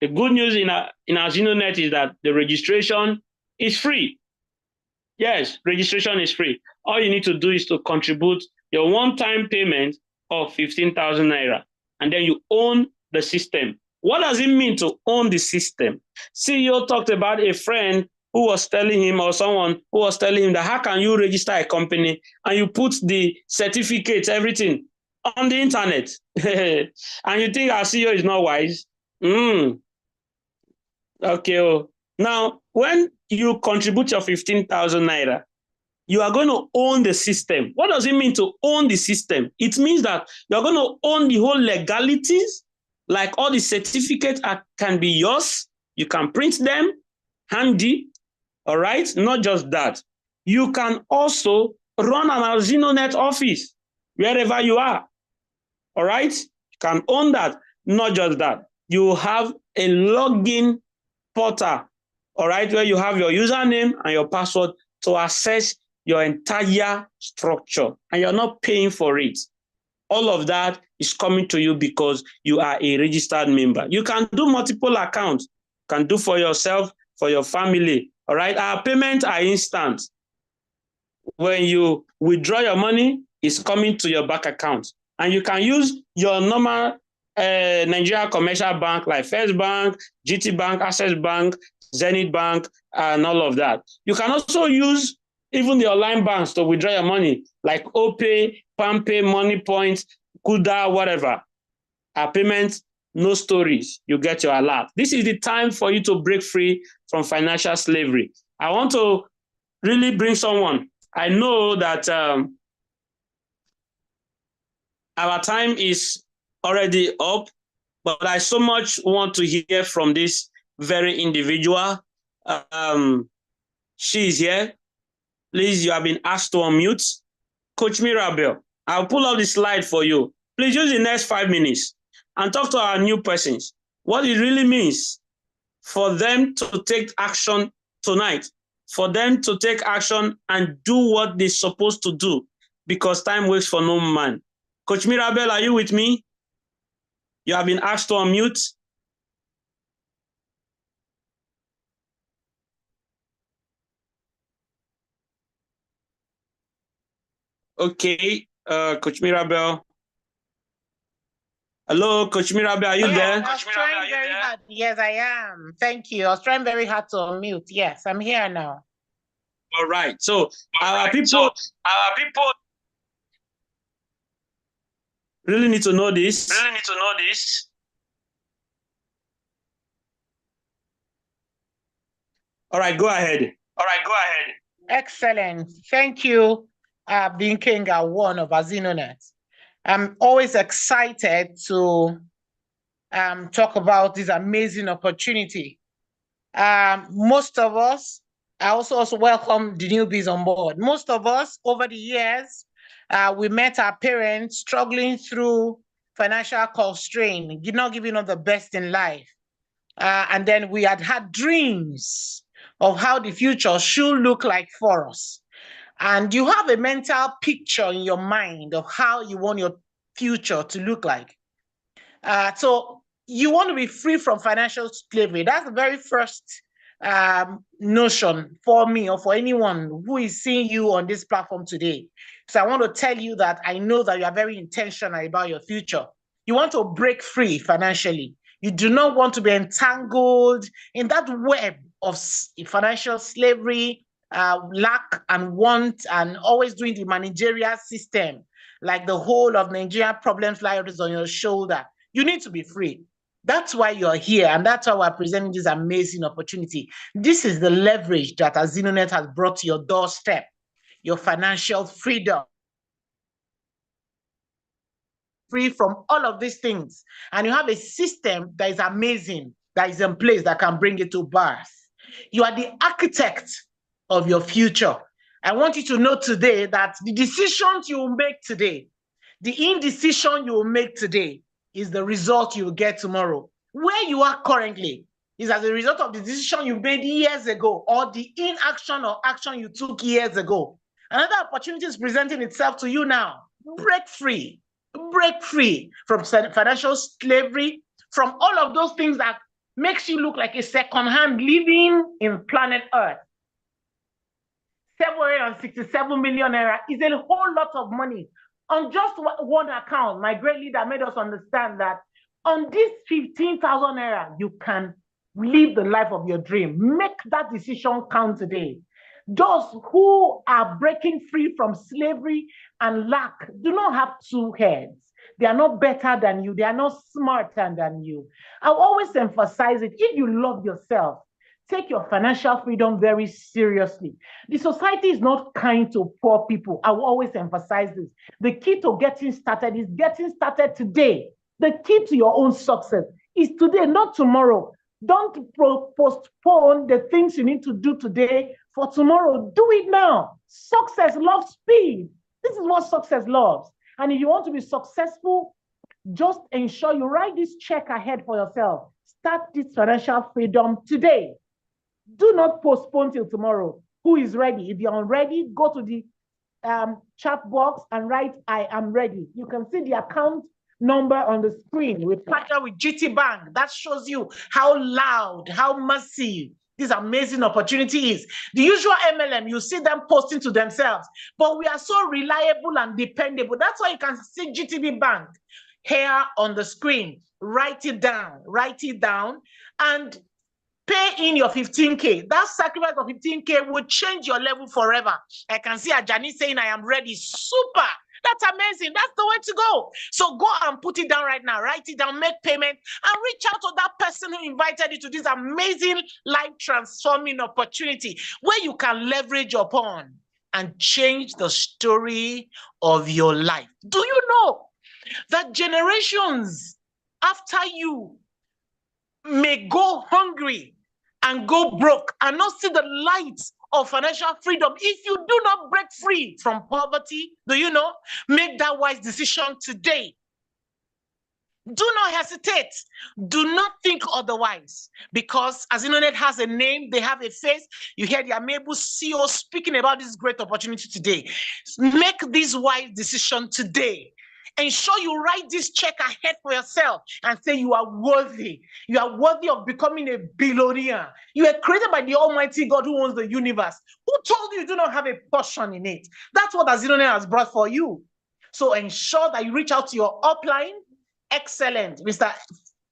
The good news in AZINONET is that the registration is free. Yes, registration is free. All you need to do is to contribute your one-time payment of 15,000 naira, and then you own the system. What does it mean to own the system? CEO talked about a friend who was telling him, or someone who was telling him, that how can you register a company and you put the certificates, everything on the internet? And you think our CEO is not wise? Okay. Oh. Now, when you contribute your 15,000 naira, you are going to own the system. What does it mean to own the system? It means that you're going to own the whole legalities, like all the certificates can be yours. You can print them, handy, all right? Not just that. You can also run an AZINONET office wherever you are, all right? You can own that. Not just that. You have a login portal, all right, where you have your username and your password to access your entire structure, and you're not paying for it. All of that is coming to you because you are a registered member. You can do multiple accounts. You can do for yourself, for your family, all right? Our payments are instant. When you withdraw your money, it's coming to your bank account, and you can use your normal Nigeria commercial bank like First Bank, GT Bank, Access Bank, Zenith Bank, and all of that. You can also use even the online banks to withdraw your money, like OPay, PalmPay, MoneyPoint, Kuda, whatever. Our payments, no stories. You get your alert. This is the time for you to break free from financial slavery. I want to really bring someone. I know that our time is already up, but I so much want to hear from this very individual. She is here. Please, you have been asked to unmute. Coach Mirabel, I'll pull up the slide for you. Please use the next 5 minutes and talk to our new persons. What it really means for them to take action tonight, for them to take action and do what they're supposed to do, because time waits for no man. Coach Mirabel, are you with me? You have been asked to unmute. Okay, Coach Mirabel. Hello, Coach Mirabel, are you there? I was trying very hard. Yes, I am. Thank you. I was trying very hard to unmute. Yes, I'm here now. All right. So our people really need to know this. All right, go ahead. Excellent. Thank you, being Kinga One of AZINONET. I'm always excited to talk about this amazing opportunity. Most of us, I also welcome the newbies on board. Most of us over the years, we met our parents struggling through financial constraint, not giving us the best in life. And then we had dreams of how the future should look like for us. And you have a mental picture in your mind of how you want your future to look like. So you want to be free from financial slavery. That's the very first notion for me or for anyone who is seeing you on this platform today. So I want to tell you that I know that you are very intentional about your future. You want to break free financially. You do not want to be entangled in that web of financial slavery, lack and want, and always doing the managerial system, like the whole of Nigeria problems lie on your shoulder. You need to be free. That's why you're here, and that's why we're presenting this amazing opportunity. This is the leverage that AZINONET has brought to your doorstep, your financial freedom. Free from all of these things. And you have a system that is amazing, that is in place, that can bring it to birth. You are the architect of your future. I want you to know today that the decisions you will make today, the indecision you will make today, is the result you will get tomorrow. Where you are currently is as a result of the decision you made years ago, or the inaction or action you took years ago. Another opportunity is presenting itself to you now. Break free from financial slavery, from all of those things that makes you look like a second-hand living in planet Earth. 767 million naira is a whole lot of money. On just one account, my great leader made us understand that on this 15,000 naira, you can live the life of your dream. Make that decision count today. Those who are breaking free from slavery and lack do not have two heads. They are not better than you. They are not smarter than you. I always emphasize it. If you love yourself, take your financial freedom very seriously. The society is not kind to poor people. I will always emphasize this. The key to getting started is getting started today. The key to your own success is today, not tomorrow. Don't postpone the things you need to do today for tomorrow. Do it now. Success loves speed. This is what success loves. And if you want to be successful, just ensure you write this check ahead for yourself. Start this financial freedom today. Do not postpone till tomorrow. Who is ready? If you're ready, go to the chat box and write, I am ready. You can see the account number on the screen. We partner with GT Bank. That shows you how loud, how massive this amazing opportunity is. The usual MLM, you see them posting to themselves, but we are so reliable and dependable. That's why you can see GTB Bank here on the screen. Write it down, and pay in your 15K. That sacrifice of 15K will change your level forever. I can see Ajani saying, I am ready. Super. That's amazing. That's the way to go. So go and put it down right now. Write it down, make payment, and reach out to that person who invited you to this amazing life-transforming opportunity where you can leverage upon and change the story of your life. Do you know that generations after you may go hungry and go broke and not see the light of financial freedom if you do not break free from poverty? Do you know? Make that wise decision today. Do not hesitate. Do not think otherwise, because AZINONET has a name, they have a face. You hear the amiable CEO speaking about this great opportunity today. Make this wise decision today. Ensure you write this check ahead for yourself and say you are worthy. You are worthy of becoming a billionaire. You were created by the Almighty God who owns the universe. Who told you do not have a portion in it? That's what AZINONET has brought for you. So ensure that you reach out to your upline. Excellent. Mr.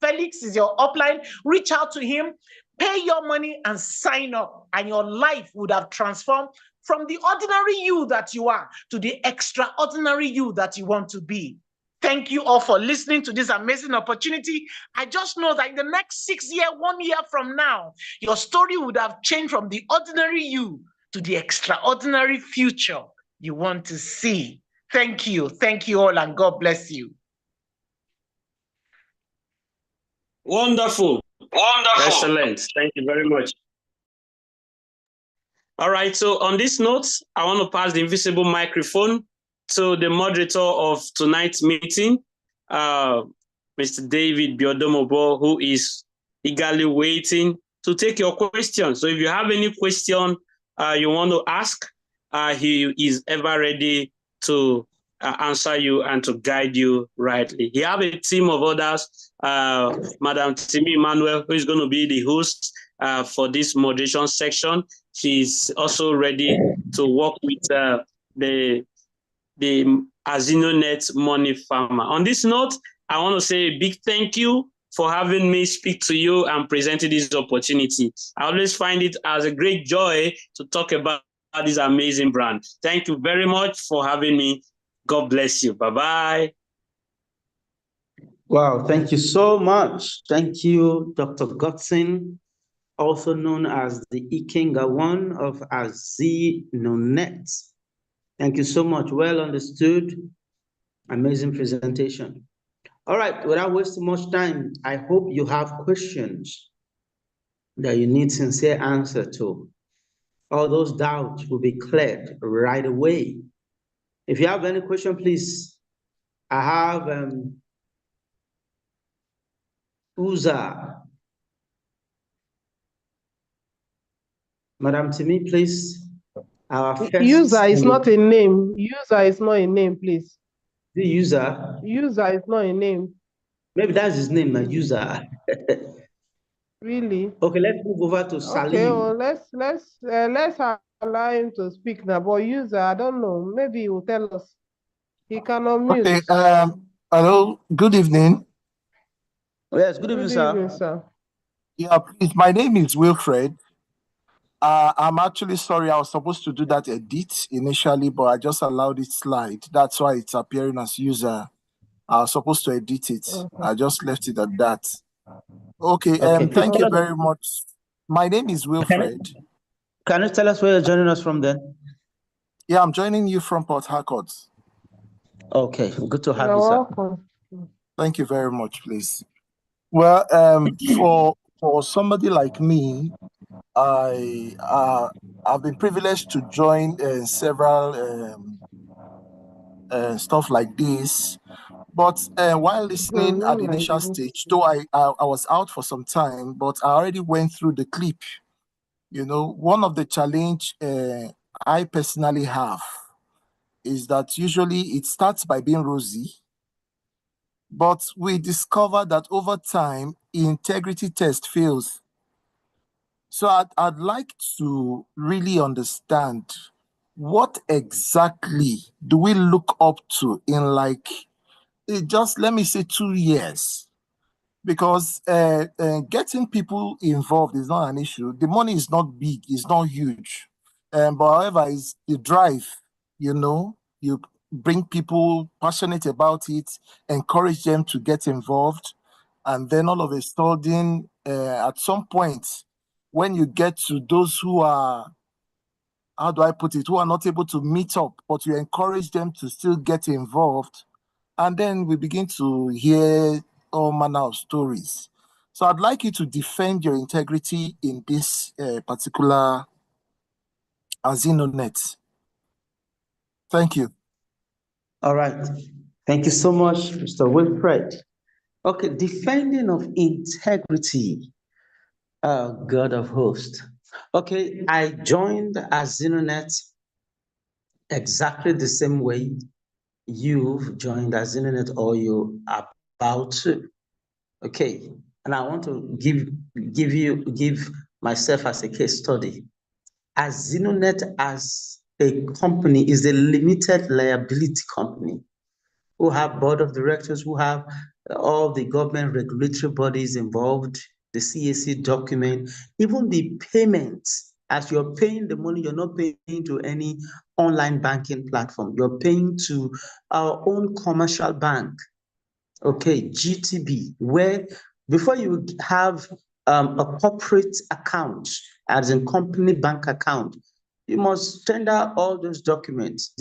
Felix is your upline. Reach out to him, pay your money, and sign up. And your life would have transformed from the ordinary you that you are to the extraordinary you that you want to be. Thank you all for listening to this amazing opportunity. I just know that in the next 6 years, 1 year from now, your story would have changed from the ordinary you to the extraordinary future you want to see. Thank you. Thank you all, and God bless you. Wonderful. Excellent. Thank you very much. All right, so on this note, I want to pass the invisible microphone to the moderator of tonight's meeting, Mr. David Biodomobo, who is eagerly waiting to take your question. So if you have any question you want to ask, he is ever ready to answer you and to guide you rightly. He have a team of others, Madam Timi Emmanuel, who is going to be the host, for this moderation section. She's also ready to work with the AZINONET Money Farmer. On this note, I want to say a big thank you for having me speak to you and presenting this opportunity. I always find it as a great joy to talk about this amazing brand. Thank you very much for having me. God bless you. Bye-bye. Wow, thank you so much. Thank you, Dr. Godson, also known as the Ikenga one of AZINONET. Thank you so much. Well understood. Amazing presentation. All right, without wasting much time, I hope you have questions that you need sincere answer to. All those doubts will be cleared right away. If you have any question, please, I have Uza. Madam Timi, please. Our first user is not a name. User is not a name, please. The user? User is not a name. Maybe that's his name, user. Really? Okay, let's move over to Salim. Okay, well, let's allow him to speak now. But user, I don't know. Maybe he will tell us. He can unmute. Okay. Hello. Good evening. Yes. Good evening, sir. Good evening, sir. Yeah, please. My name is Wilfred. I'm actually sorry. I was supposed to do that edit initially, but I just allowed it slide. That's why it's appearing as user. I was supposed to edit it. Okay. I just left it at that. Okay. Okay. Thank you very much. My name is Wilfred. Can you tell us where you're joining us from then? Yeah, I'm joining you from Port Harcourt. Okay. Good to have You're you, sir. welcome. Thank you very much, please. Well, for somebody like me, I've been privileged to join several stuff like this. But while listening at the initial stage, though I was out for some time, but I already went through the clip. You know, one of the challenge I personally have is that usually it starts by being rosy, but we discover that over time, integrity test fails. So I'd like to really understand what exactly do we look up to in like just let me say 2 years, because getting people involved is not an issue. The money is not big, it's not huge, but however, it's the drive. You know, you bring people passionate about it, encourage them to get involved, and then all of a sudden, at some point, when you get to those who are, how do I put it, who are not able to meet up, but you encourage them to still get involved, and then we begin to hear all manner of stories. So I'd like you to defend your integrity in this particular AZINONET. Thank you. All right. Thank you so much, Mr. Wilfred. Okay, defending of integrity, God of hosts. Okay, I joined AZINONET exactly the same way you've joined AZINONET or you're about to. Okay, and I want to give myself as a case study. AZINONET as a company is a limited liability company who have board of directors, who have all the government regulatory bodies involved, the CAC document, even the payments. As you're paying the money, you're not paying to any online banking platform. You're paying to our own commercial bank, okay, GTB, where before you have a corporate account, as in company bank account, you must tender all those documents,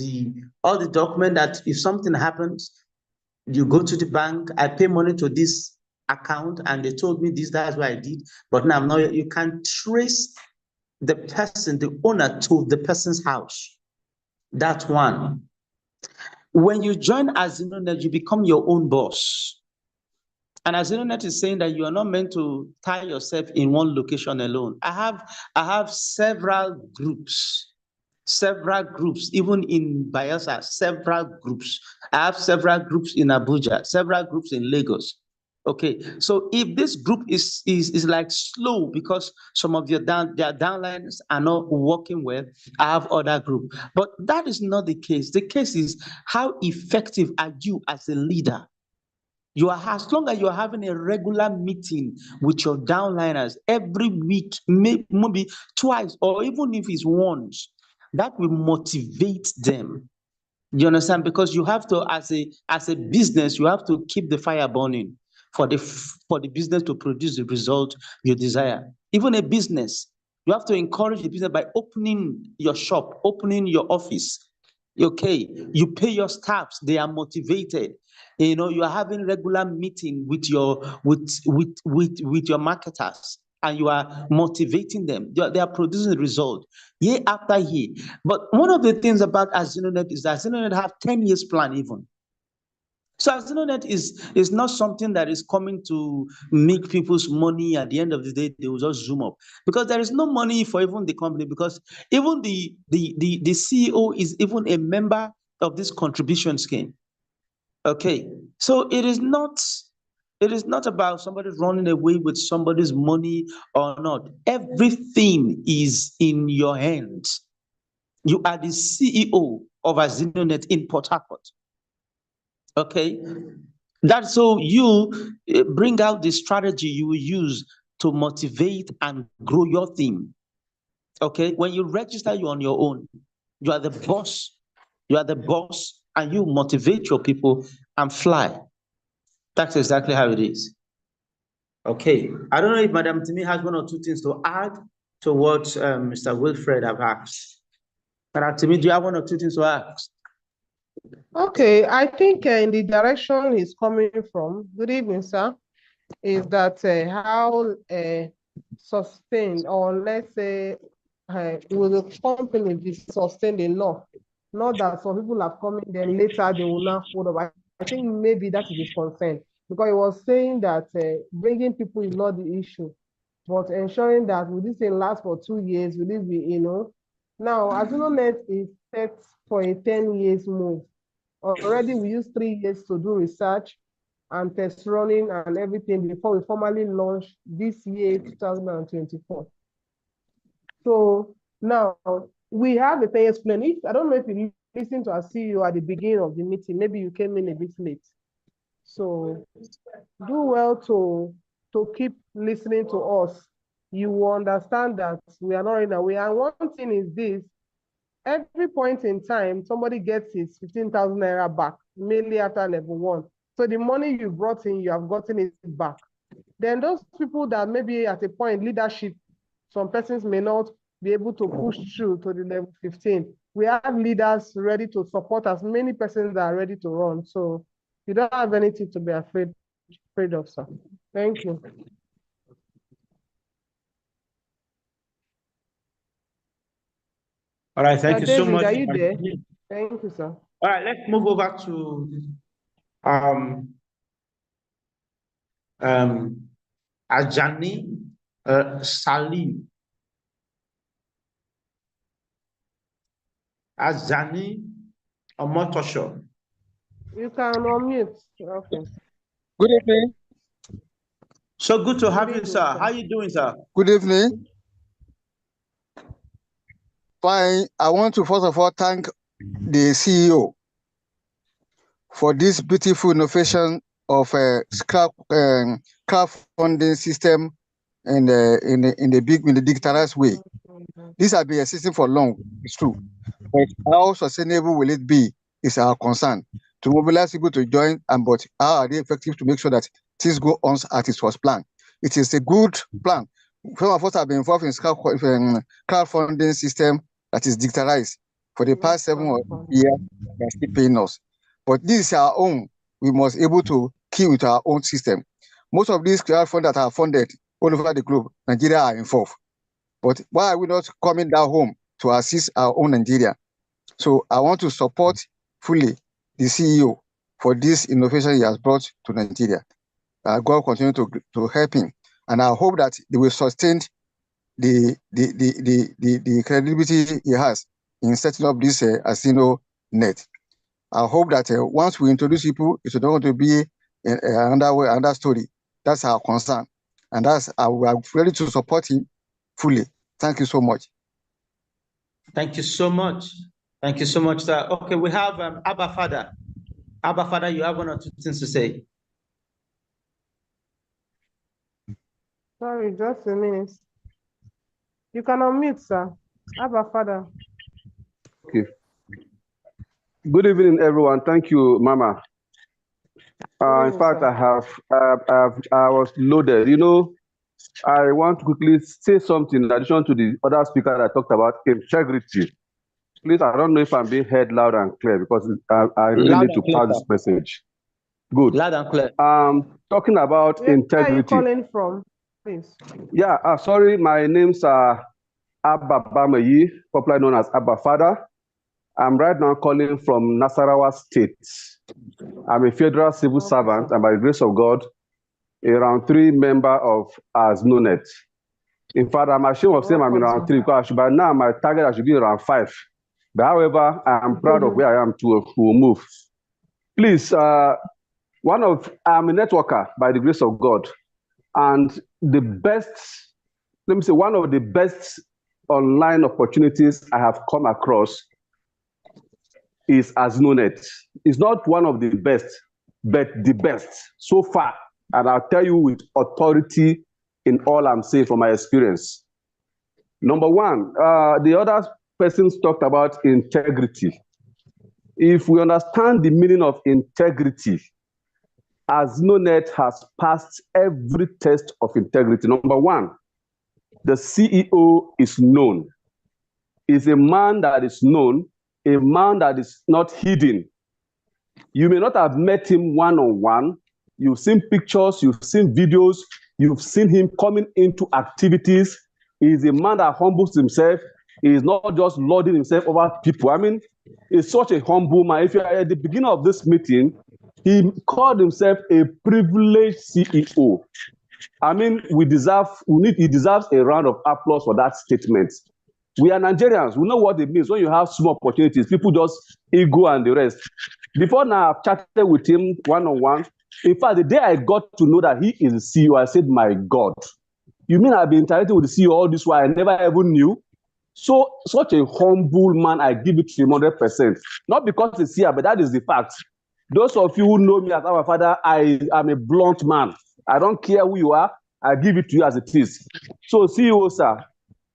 all the document that if something happens, you go to the bank, I pay money to this account, and they told me this, that's what I did. But now you can trace the person, the owner, to the person's house. That's one. When you join AZINONET, you become your own boss. And AZINONET is saying that you are not meant to tie yourself in one location alone. I have several groups, even in Bayelsa, several groups. I have several groups in Abuja, several groups in Lagos. Okay, so if this group is like slow because some of their downlines are not working well, I have other group. But that is not the case. The case is how effective are you as a leader? You are, as long as you are having a regular meeting with your downliners every week, maybe twice, or even if it's once, that will motivate them. You understand? Because you have to, as a business, you have to keep the fire burning for the business to produce the result you desire. Even a business, you have to encourage the business by opening your shop, opening your office. Okay, you pay your staffs; they are motivated. You know, you are having regular meeting with your with your marketers, and you are motivating them. They are producing the result year after year. But one of the things about AZINONET is that AZINONET have 10 years plan even. So AZINONET is not something that is coming to make people's money. At the end of the day, they will just zoom up, because there is no money for even the company, because even the CEO is even a member of this contribution scheme. Okay, so it is not about somebody running away with somebody's money or not. Everything is in your hands. You are the CEO of AZINONET in Port Harcourt. Okay, that's so you bring out the strategy you will use to motivate and grow your team. Okay, when you register, you're on your own. You are the boss. You are the boss, and you motivate your people and fly. That's exactly how it is. Okay, I don't know if Madam Timi has one or two things to add to what Mr. Wilfred have asked. Madam Timi, do you have one or two things to ask? Okay, I think in the direction he's coming from, good evening, sir, is that how sustained, or let's say, will the company be sustained enough? Not that some people have come in, then later they will not fold up. I think maybe that is his concern, because he was saying that bringing people is not the issue, but ensuring that will this thing last for 2 years, will it be, Now, AZINONET is set for a 10 years move. Already we use 3 years to do research and test running and everything before we formally launch this year, 2024. So now we have a 10 years plan. I don't know if you listened to our CEO at the beginning of the meeting, maybe you came in a bit late. So do well to keep listening to us. You will understand that we are not in a way. And one thing is this: every point in time, somebody gets his 15,000 naira back, mainly after level 1. So the money you brought in, you have gotten it back. Then those people that maybe at a point, leadership, some persons may not be able to push through to the level 15. We have leaders ready to support as many persons that are ready to run. So you don't have anything to be afraid of, sir. Thank you. All right, thank you so David, much. are you there? Thank you, sir. All right, let's move over to Ajani Salim. Ajani Omotosho. You can unmute. Okay. Good evening. So good to have Good you, evening, sir. sir. How you doing, sir? Good evening. Fine. I want to first of all thank the CEO for this beautiful innovation of a crowdfunding system in the digitalized way. This has been existing for long, it's true. But how sustainable will it be is our concern. To mobilize people to join, but how are they effective to make sure that things go on as it was planned? It is a good plan. Some of us have been involved in crowdfunding system that is digitalized for the past 7 years. They are still paying us. But this is our own. We must be able to keep with our own system. Most of these crowdfunders that are funded all over the globe, Nigeria are involved. But why are we not coming down home to assist our own Nigeria? So I want to support fully the CEO for this innovation he has brought to Nigeria. God continue to help him, and I hope that they will sustain the credibility he has in setting up this AZINONET. I hope that once we introduce people, it's not going to be another story. That's our concern. And we are ready to support him fully. Thank you so much. Thank you so much. Thank you so much, sir. Okay, we have Abba Father. Abba Father, you have one or two things to say. Sorry, just a minute. You can unmute, sir. Abba Father. Okay. Good evening, everyone. Thank you, Mama. In fact, sir. I was loaded. You know, I want to quickly say something in addition to the other speaker that talked about integrity. Please, I don't know if I'm being heard loud and clear because I really need to pass this message. Good. Loud and clear. Talking about integrity. Where are you calling from, please? Yeah, sorry, my name's Abba Bamayi, popularly known as Abba Father. I'm right now calling from Nasarawa State. I'm a federal civil servant, and by the grace of God, a round 3 member of AZINONET. In fact, I'm ashamed of saying I'm in round 3 because by now my target I should be around 5. But however, I'm proud of where I am to move. Please, I'm a networker by the grace of God, and the best, let me say, one of the best online opportunities I have come across is AZINONET. It's not one of the best, but the best so far. And I'll tell you with authority in all I'm saying from my experience. Number one, the other persons talked about integrity. If we understand the meaning of integrity, AZINONET has passed every test of integrity. Number one, the CEO is known. Is a man that is known, a man that is not hidden. You may not have met him one-on-one. You've seen pictures, you've seen videos, you've seen him coming into activities. He is a man that humbles himself. He is not just lording himself over people. I mean, he's such a humble man. If you are at the beginning of this meeting, he called himself a privileged CEO. I mean, he deserves a round of applause for that statement. We are Nigerians. We know what it means when you have small opportunities. People just ego and the rest. Before now, I've chatted with him one-on-one. In fact, the day I got to know that he is the CEO, I said, my God, you mean I've been interacting with the CEO all this while I never even knew? So, such a humble man, I give it to him 100%. Not because he's here, but that is the fact. Those of you who know me as our father, I am a blunt man. I don't care who you are. I give it to you as it is. So, CEO, sir,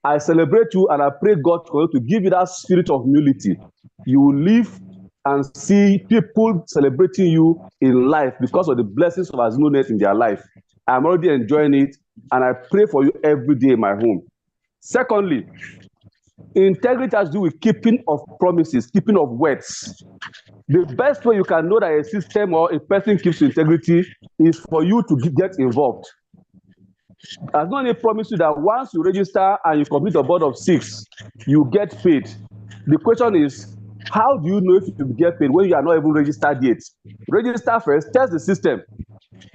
I celebrate you and I pray God for you to give you that spirit of humility. You will live and see people celebrating you in life because of the blessings of AZINONET in their life. I'm already enjoying it, and I pray for you every day in my home. Secondly, integrity has to do with keeping of promises, keeping of words. The best way you can know that a system or a person keeps integrity is for you to get involved. AZINONET promise you that once you register and you complete a board of 6, you get paid. The question is, how do you know if you get paid when you are not even registered yet? Register first, test the system.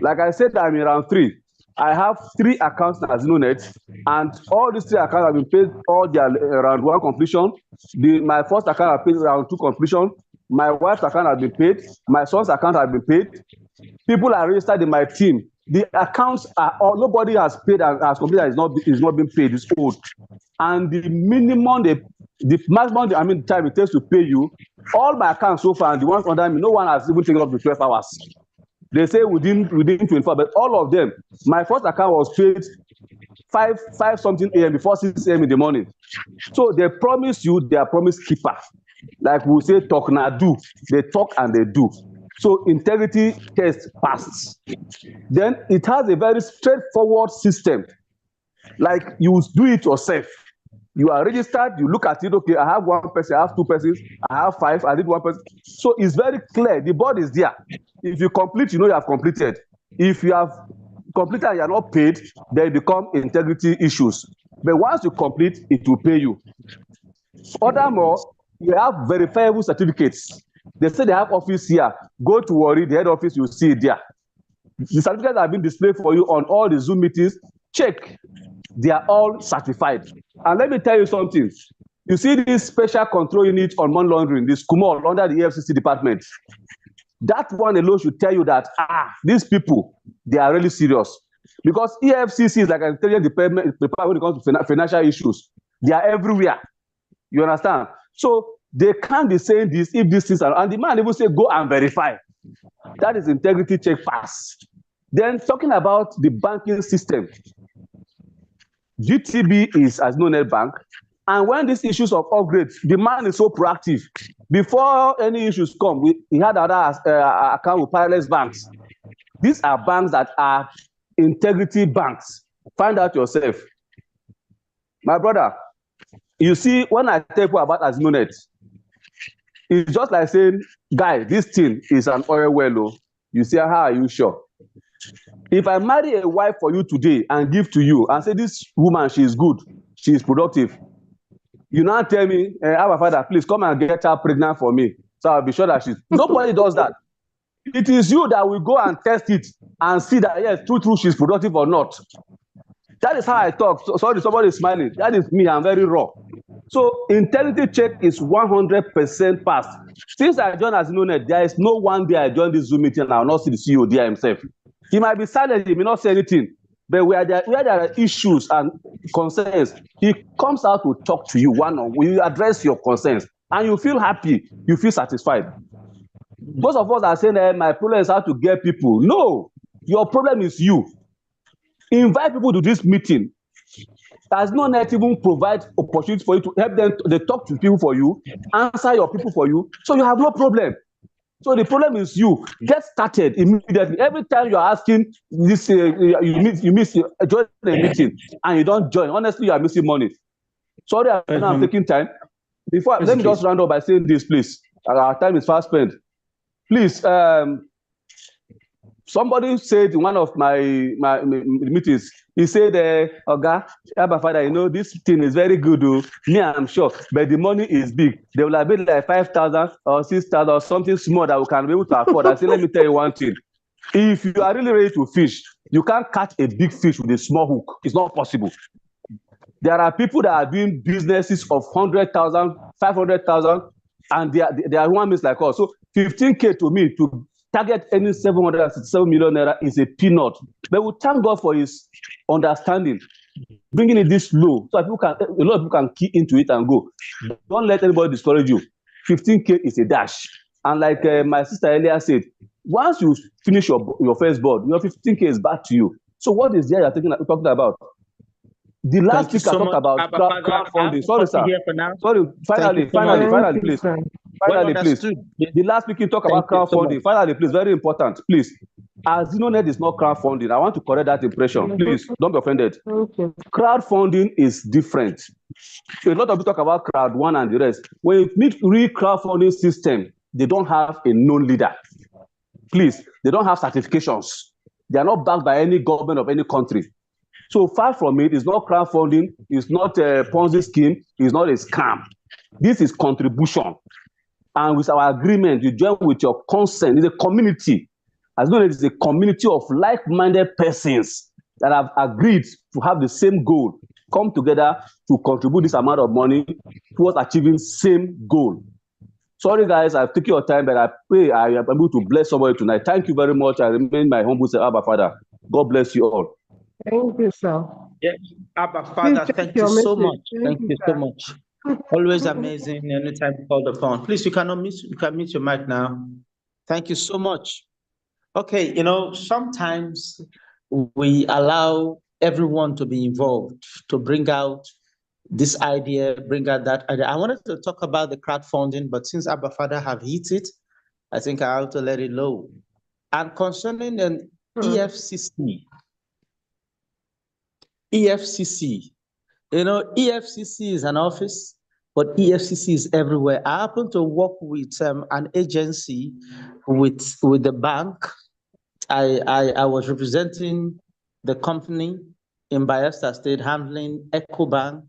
Like I said, I'm in round 3. I have 3 accounts in AZINONET, and all these 3 accounts have been paid all their round 1 completion. My first account has paid round 2 completion. My wife's account has been paid. My son's account has been paid. People are registered in my team. The accounts are all, nobody has paid and has completed is not being paid. It's old. And the minimum, the maximum, time it takes to pay you, all my accounts so far, and the ones under me, no one has even taken up to 12 hours. They say within 24, but all of them, my first account was paid 5 something a.m. before 6 a.m. in the morning. So they promise you, they are promise keeper. Like we say, talk na do. They talk and they do. So integrity test passed. Then it has a very straightforward system. Like you do it yourself. You are registered, you look at it, okay, I have 1 person, I have 2 persons, I have 5, I did 1 person. So it's very clear, the board is there. If you complete, you know you have completed. If you have completed and you are not paid, then it become integrity issues. But once you complete, it will pay you. Furthermore, you have verifiable certificates. They say they have office here. Go to Warri, the head office, you see it there. The certificates have been displayed for you on all the Zoom meetings. Check. They are all certified. And let me tell you something. You see this special control unit on money laundering, this Kumol under the EFCC department. That one alone should tell you that, these people, they are really serious. Because EFCC is like an intelligence department when it comes to financial issues. They are everywhere. You understand? So they can't be saying this if these things are, and the man even say, go and verify. That is integrity check pass. Then talking about the banking system, GTB is AZINONET Bank, and when these issues of upgrades, the man is so proactive. Before any issues come, he had other account with parallel banks. These are banks that are integrity banks. Find out yourself. My brother, you see, when I tell you about AZINONET, it's just like saying, guy, this thing is an oil well. Oh. You say, how are you sure? If I marry a wife for you today and give to you and say, this woman, she is good, she is productive, you now tell me, our father, please come and get her pregnant for me. So I'll be sure that she's, nobody does that. It is you that will go and test it and see that, yes, true, she's productive or not. That is how I talk. So, sorry, somebody is smiling. That is me, I'm very raw. So integrity check is 100% passed. Since I joined AZINONET, there is no one day I joined this Zoom meeting and I will not see the CEO there himself. He might be silent, he may not say anything, but where there are issues and concerns, he comes out to talk to you one-on-one. You address your concerns and you feel happy, you feel satisfied. Most of us are saying that my problem is how to get people. No, your problem is you. Invite people to this meeting. AZINONET even provide opportunities for you to help them. They talk to people for you, answer your people for you, so you have no problem. So the problem is you. Get started immediately. Every time you are asking this, you miss join the meeting and you don't join. Honestly, you are missing money. Sorry, I'm taking time. Before, let me just round up by saying this, please. Our time is fast spent. Please, somebody said in one of my meetings, he said, Oga, Abba Father, you know, this thing is very good. Me, I'm sure, but the money is big. They will have been like 5,000 or 6,000 or something small that we can be able to afford. I said, let me tell you one thing. If you are really ready to fish, you can't catch a big fish with a small hook. It's not possible. There are people that are doing businesses of 100,000, 500,000, and they are human beings like us. So 15K to me, to target any 767 million naira is a peanut. But we thank God for his understanding, bringing it this low, so that people can, a lot of people can key into it and go. Don't let anybody discourage you. 15K is a dash. And like my sister earlier said, once you finish your first board, your 15K is back to you. So what is there you're talking about? The last speaker talked about crowdfunding. Sorry, sir. Sorry, finally, please. Finally, please. The last speaker talked about crowdfunding. Finally, please, very important. Please. AZINONET is not crowdfunding. I want to correct that impression. Please, don't be offended. Crowdfunding is different. A lot of people talk about crowd one and the rest. When you meet real crowdfunding system, they don't have a known leader. Please, they don't have certifications. They are not backed by any government of any country. So far from it, it's not crowdfunding, it's not a Ponzi scheme, it's not a scam. This is contribution. And with our agreement, you join with your consent. It's a community. AZINONET is a community of like-minded persons that have agreed to have the same goal, come together to contribute this amount of money towards achieving same goal. Sorry, guys, I've taken your time, but I pray I am able to bless somebody tonight. Thank you very much. I remain my humble self, Abba Father. God bless you all. Thank you, sir. Yeah, Abba Father, thank you so much. Thank you so much. Always amazing anytime called upon. Please, you can mute your mic now. Thank you so much. Okay, you know, sometimes we allow everyone to be involved, to bring out this idea, bring out that idea. I wanted to talk about the crowdfunding, but since Abba Father have hit it, I think I have to let it low. And concerning the EFCC, you know, EFCC is an office, but EFCC is everywhere. I happen to work with an agency with the bank. I was representing the company in Bayelsa State, handling EcoBank,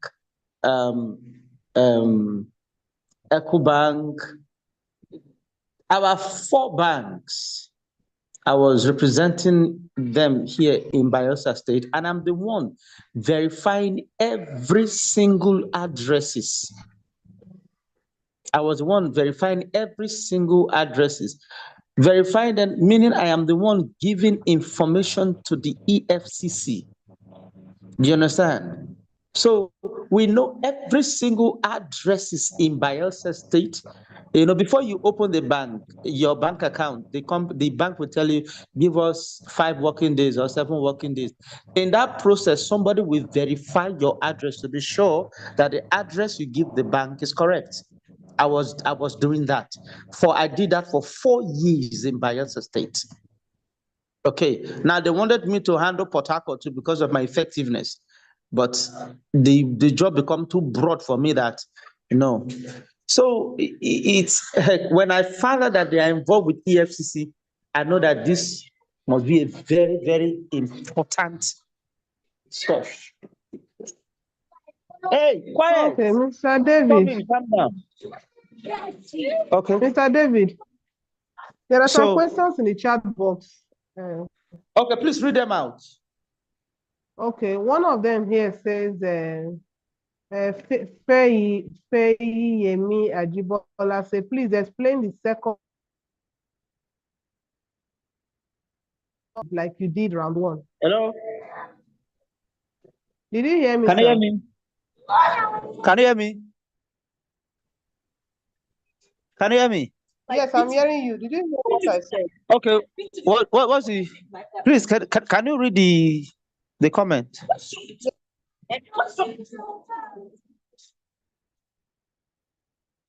our 4 banks. I was representing them here in Bayelsa State, and I'm the one verifying every single addresses. I was the one verifying every single addresses. Verifying them, meaning I am the one giving information to the EFCC. Do you understand? So we know every single addresses in Bayelsa State. You know, before you open the bank, your bank account, the bank will tell you, give us 5 working days or 7 working days. In that process, somebody will verify your address to be sure that the address you give the bank is correct. I was doing that. I did that for 4 years in Bayelsa State. Okay, now they wanted me to handle Port Harcourt too because of my effectiveness, but the job become too broad for me that, you know. So it's when I found out that they are involved with EFCC, I know that this must be a very, very important stuff. Hey, quiet. Okay, Mr. David. Come in, calm down. Okay. Mr. David, there are some So- questions in the chat box. Okay, please read them out. Okay, one of them here says, Feyemi Ajibola say, please explain the second like you did round 1. Hello? Did you hear me, Can you sir? hear me? Can you hear me? Can you hear me? Yes, I'm hearing you. Did you hear what I said? Okay. What was the? Please, can you read the comment?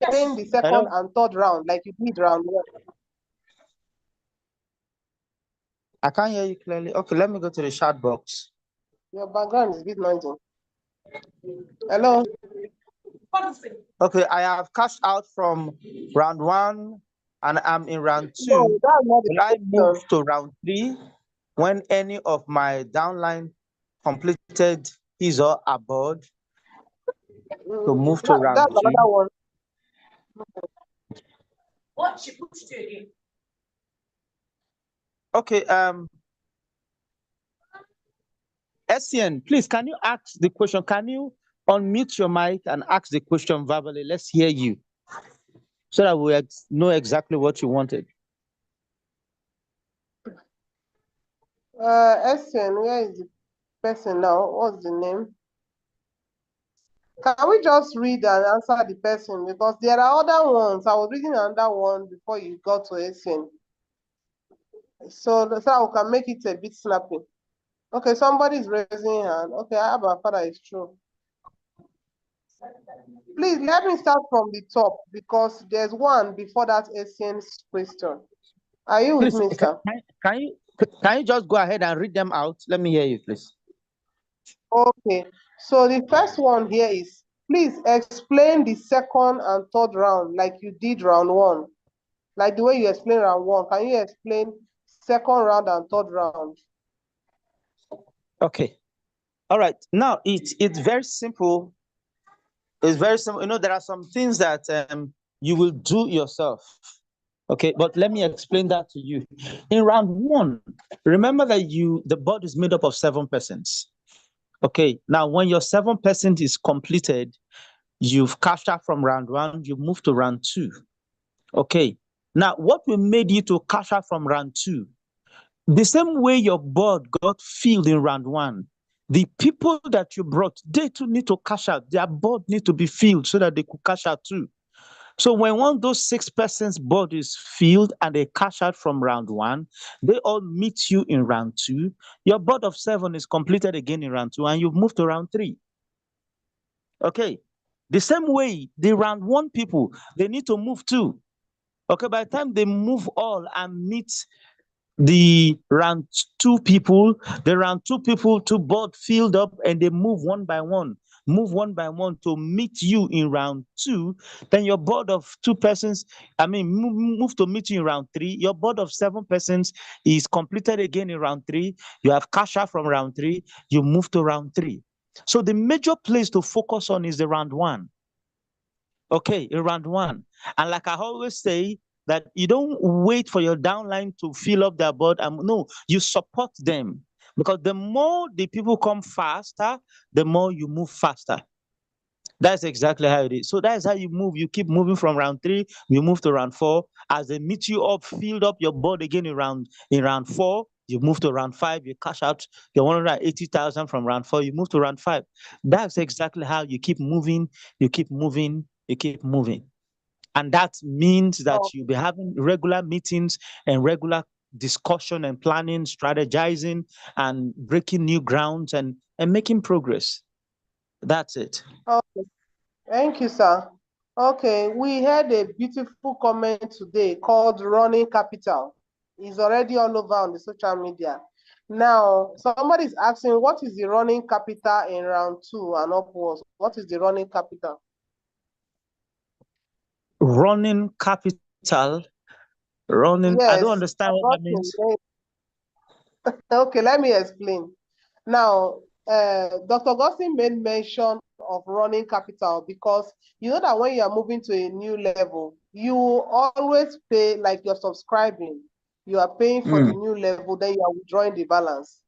Explain the second Hello? and third round like you did round 1. I can't hear you clearly. Okay, let me go to the chat box. Your background is a bit noisy. Hello? Okay, I have cashed out from round 1 and I'm in round 2. No, that's not the Will I move question. to round 3 when any of my downline completed his or her board to move to round That's 3? another one. What? She pushed you again. Okay, SCN, please, can you ask the question? Can you unmute your mic and ask the question verbally? Let's hear you so that we know exactly what you wanted. Essien, where is the person now? What's the name? Can we just read and answer the person? Because there are other ones. I was reading another one before you got to Essien. So we can make it a bit snappy. Okay, somebody is raising hand. Okay, Abba Father is true. Please let me start from the top because there's one before that Essien's question. Are you with me, sir? Can you just go ahead and read them out? Let me hear you, please. Okay, so the first one here is, please explain the second and third round like you did round 1. Like the way you explained round 1. Can you explain second round and third round? Okay. All right. Now, it's very simple. It's very simple. You know, there are some things that you will do yourself. Okay, but let me explain that to you. In round 1, remember that the board is made up of 7 persons. Okay, now when your 7% is completed, you've cashed out from round 1, you move to round 2. Okay, now what will made you to cash out from round 2? The same way your board got filled in round 1, the people that you brought, they too need to cash out. Their board need to be filled so that they could cash out too. So when one of those 6 persons board is filled and they cash out from round 1, they all meet you in round 2. Your board of 7 is completed again in round 2 and you've moved to round 3. Okay. The same way, the round 1 people, they need to move too. Okay, by the time they move all and meet the round 2 people, the round 2 people to board filled up and they move one by one to meet you in round 2. Then your board of 2 persons, move to meet you in round 3. Your board of 7 persons is completed again in round 3. You have cash out from round 3. You move to round 3. So the major place to focus on is the round 1. Okay, in round 1. And like I always say, that you don't wait for your downline to fill up their board. No, you support them. Because the more the people come faster, the more you move faster. That's exactly how it is. So that's how you move. You keep moving from round 3, you move to round 4. As they meet you up, filled up your board again in round 4, you move to round 5, you cash out your 180,000 from round 4, you move to round 5. That's exactly how you keep moving, you keep moving, you keep moving. And that means that Oh, you'll be having regular meetings and regular discussion and planning, strategizing and breaking new grounds and making progress. That's it. okay. Thank you, sir. Okay, we had a beautiful comment today called running capital. It's already all over on the social media. Now, somebody is asking, what is the running capital in round 2 and upwards? What is the running capital? Running capital, running, I don't Yes, understand what that means. okay, let me explain. Now, Dr. Gossin made mention of running capital because you know that when you are moving to a new level, you always pay like you're subscribing. You are paying for the new level, then you are withdrawing the balance.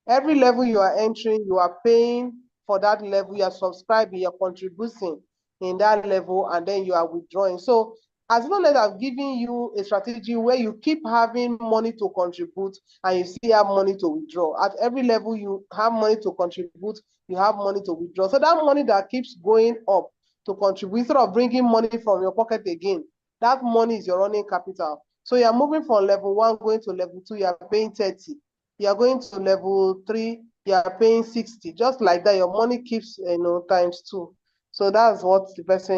Every level you are entering, you are paying for that level, you are subscribing, you're contributing in that level, and then you are withdrawing. So as long as I've given you a strategy where you keep having money to contribute and you still have money to withdraw. At every level, you have money to contribute, you have money to withdraw. So that money that keeps going up to contribute, instead of bringing money from your pocket again, that money is your running capital. So you're moving from level 1 going to level 2, you're paying 30. You're going to level 3, you're paying 60. Just like that, your money keeps, times 2. So that's what that's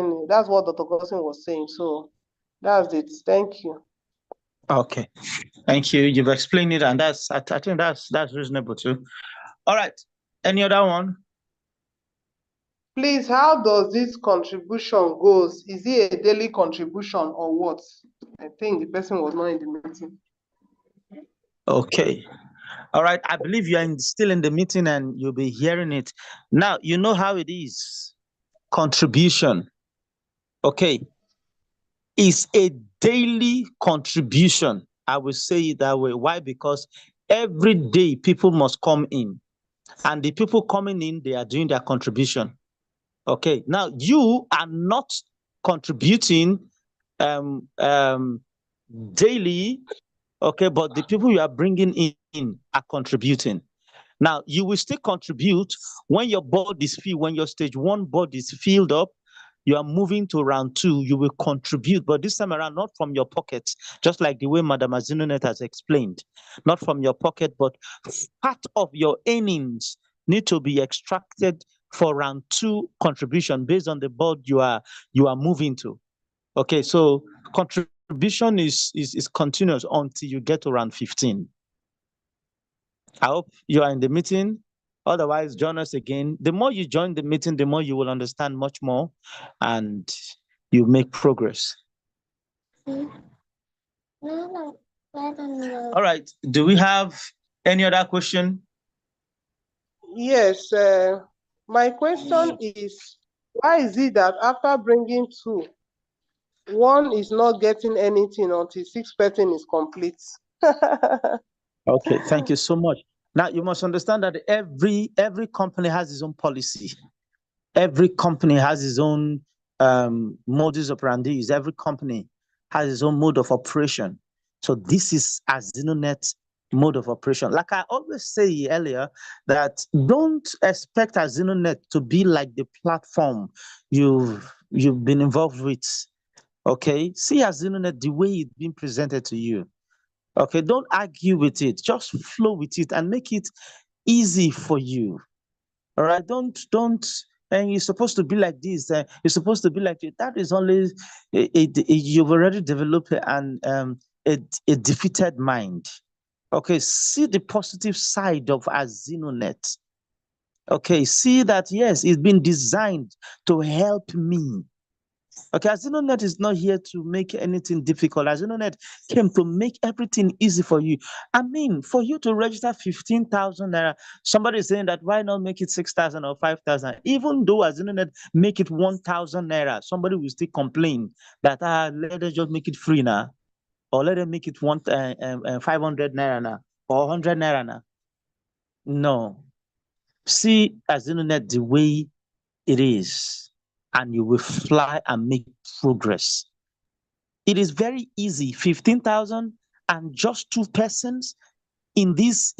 what Dr. Gossin was saying. So that's it. Thank you. Okay, thank you. You've explained it, and I think that's reasonable too. All right. Any other one? Please, how does this contribution goes? Is it a daily contribution or what? I think the person was not in the meeting. Okay. All right. I believe you are still in the meeting and you'll be hearing it. Now, you know how it is. Contribution, okay, is a daily contribution. I will say it that way. Why? Because every day people must come in, and the people coming in, they are doing their contribution. Okay. Now, you are not contributing daily, okay, but the people you are bringing in are contributing. Now, you will still contribute when your board is filled, when your stage 1 board is filled up, you are moving to round 2, you will contribute, but this time around, not from your pocket, just like the way Madam AZINONET has explained, not from your pocket, but part of your earnings need to be extracted for round 2 contribution based on the board you are moving to. Okay, so contribution is continuous until you get to round 15. I hope you are in the meeting. Otherwise, join us again. The more you join the meeting, the more you will understand much more and you make progress. All right. Do we have any other question? Yes, my question is, why is it that after bringing 2, 1 is not getting anything until 6 person is complete? Okay, thank you so much. Now, you must understand that every company has its own policy. Every company has its own modus operandi. Every company has its own mode of operation. So this is AZINONET mode of operation. Like I always say earlier, that don't expect AZINONET to be like the platform you've been involved with. Okay, see AZINONET the way it's been presented to you. Okay, don't argue with it. Just flow with it and make it easy for you. All right, don't and you're supposed to be like this, you're supposed to be like it. That is only you've already developed a defeated mind. Okay, see the positive side of AZINONET. Okay, see that yes, it's been designed to help me. Okay, AZINONET is not here to make anything difficult. AZINONET came to make everything easy for you. I mean, for you to register 15,000 naira, somebody is saying that why not make it 6,000 or 5,000? Even though AZINONET make it 1,000 naira, somebody will still complain that let us just make it free now, or let them make it 500 naira now, or 100 naira now. No, see AZINONET the way it is. and you will fly and make progress. It is very easy. 15,000 and just 2 persons in this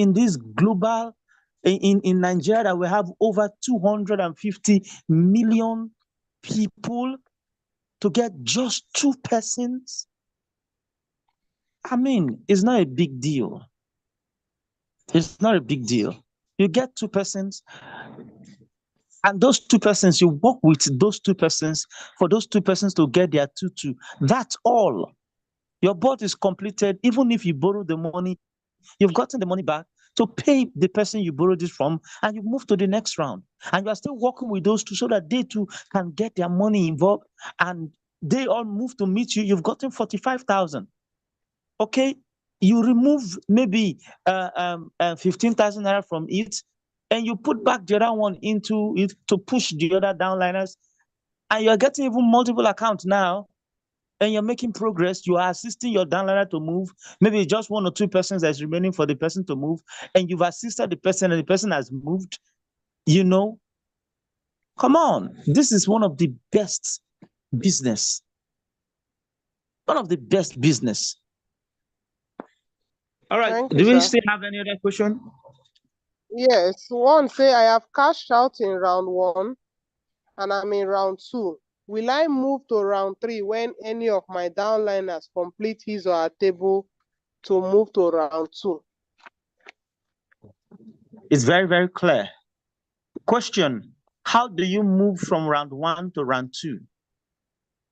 global in Nigeria that we have over 250 million people, to get just 2 persons. I mean, it's not a big deal. It's not a big deal. You get 2 persons, and those 2 persons, you work with those 2 persons for those 2 persons to get their 2. That's all. Your board is completed. Even if you borrow the money, you've gotten the money back to pay the person you borrowed it from, and you move to the next round. And you are still working with those 2 so that they too can get their money involved, and they all move to meet you. You've gotten 45,000. Okay, you remove maybe 15,000 naira from it, and you put back the other one into it to push the other downliners, and you're getting even multiple accounts now, and you're making progress. You are assisting your downliner to move. Maybe just 1 or 2 persons that's remaining for the person to move, and you've assisted the person, and the person has moved. Come on, this is one of the best business. One of the best business. All right. Thank Do you, we sir. still have any other question? Yes, one say I have cashed out in round 1 and I'm in round 2. Will I move to round 3 when any of my downliners complete his or her table to move to round 2? It's very, very clear. Question: how do you move from round 1 to round 2?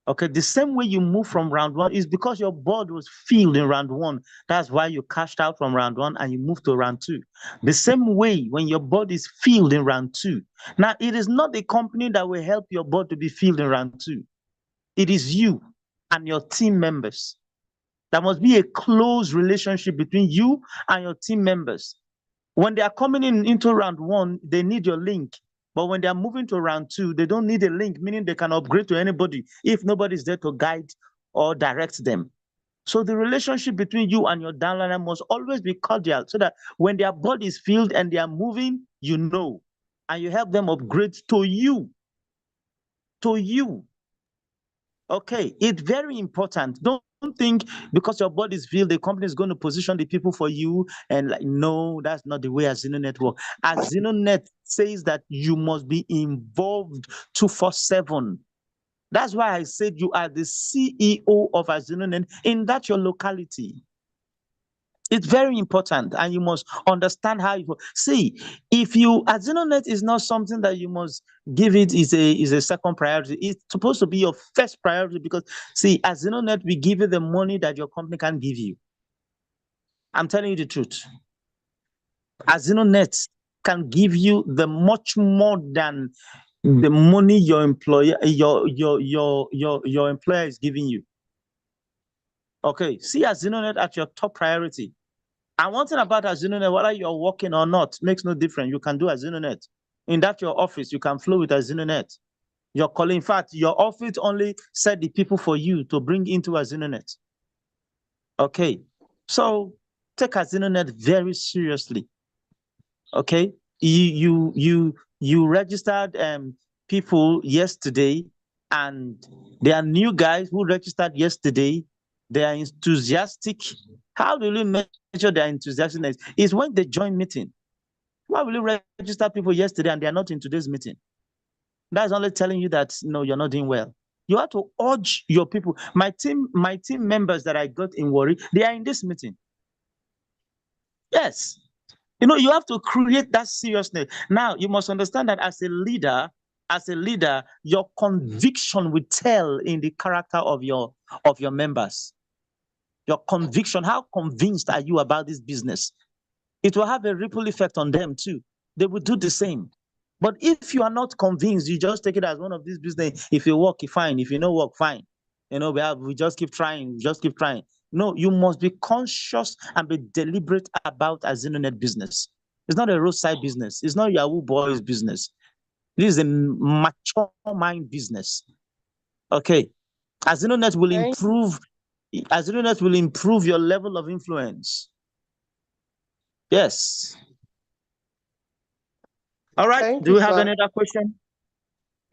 Okay, the same way you move from round 1 is because your board was filled in round 1. That's why you cashed out from round 1 and you move to round 2. The same way when your board is filled in round 2. Now, it is not the company that will help your board to be filled in round 2. It is you and your team members. There must be a close relationship between you and your team members. When they are coming into round 1, they need your link. But when they are moving to round 2, they don't need a link, meaning they can upgrade to anybody if nobody's there to guide or direct them. So the relationship between you and your downliner must always be cordial, so that when their body is filled and they are moving, you know, and you help them upgrade to you. To you. Okay, it's very important. Don't think because your body is filled, the company is going to position the people for you. And like, no, that's not the way AZINONET works. AZINONET says that you must be involved 24/7. That's why I said you are the CEO of AZINONET in that your locality. It's very important, and you must understand how you see. If you AZINONET is not something that you must give it is a second priority. It's supposed to be your first priority, because see, AZINONET will give you the money that your company can give you. I'm telling you the truth. AZINONET can give you the much more than the money your employer your employer is giving you. Okay, see AZINONET at your top priority. And one thing about AZINONET, whether you're working or not, makes no difference. You can do AZINONET. In that your office, you can flow with AZINONET. Your calling, in fact, your office only set the people for you to bring into AZINONET. Okay, so take AZINONET very seriously. Okay, you registered people yesterday, and there are new guys who registered yesterday. They are enthusiastic. How do you measure their enthusiasm? Is when they join meeting. Why will you register people yesterday and they are not in today's meeting? That's only telling you that no, you're not doing well. You have to urge your people. My team members that I got in Warri, they are in this meeting. Yes. You have to create that seriousness. Now, you must understand that as a leader, your conviction will tell in the character of your members. Your conviction, how convinced are you about this business? It will have a ripple effect on them too. They will do the same. But if you are not convinced, you just take it as one of these business. If you work, fine. If you don't work, fine. We just keep trying. No, you must be conscious and be deliberate about AZINONET business. It's not a roadside business. It's not Yahoo Boys business. This is a mature mind business. Okay. AZINONET will improve. AZINONET will improve your level of influence. Yes. All right. Do we have any other question?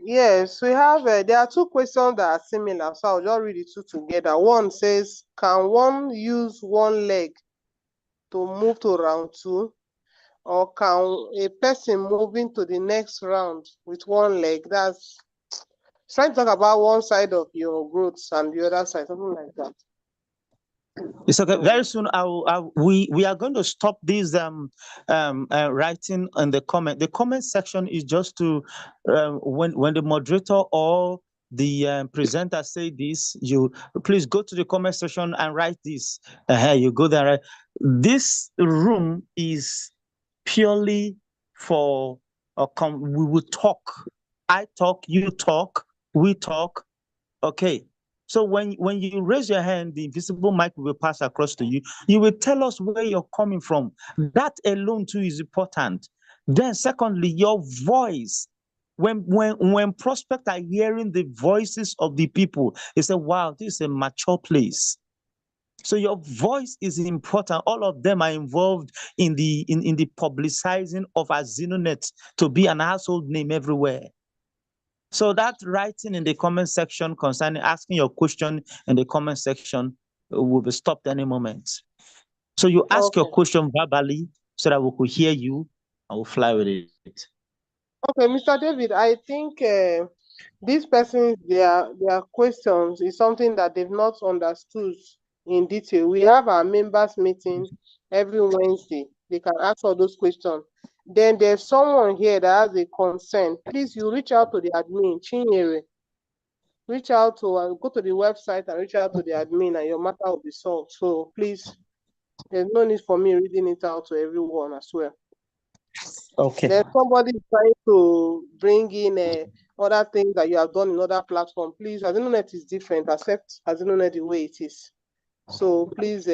Yes, we have. There are two questions that are similar, so I'll just read the two together. One says, "Can one use one leg to move to round two, or can a person moving to the next round with one leg?" That's trying to talk about one side of your growth and the other side, something like that. It's okay. Very soon, we are going to stop this writing in the comment. The comment section is just to when the moderator or the presenter say this, you please go to the comment section and write this. You go there. Right? This room is purely for we will talk. I talk, you talk, we talk. Okay. So when you raise your hand, the invisible mic will pass across to you. You will tell us where you're coming from. That alone too is important. Then secondly, your voice. When prospects are hearing the voices of the people, they say, wow, this is a mature place. So your voice is important. All of them are involved in the publicizing of AZINONET to be an household name everywhere. So that writing in the comment section concerning asking your question in the comment section will be stopped any moment. So you ask your question verbally so that we could hear you and we'll fly with it. Okay, Mr. David, I think these persons, their questions is something that they've not understood in detail. We have our members meeting every Wednesday. They can ask all those questions. Then there's someone here that has a concern. Please, you reach out to the admin, Chinyere. Reach out to go to the website and reach out to the admin, and your matter will be solved. So please, there's no need for me reading it out to everyone as well. Okay. There's somebody trying to bring in other things that you have done in other platforms. Please, AZINONET is different. Accept AZINONET the way it is. So please,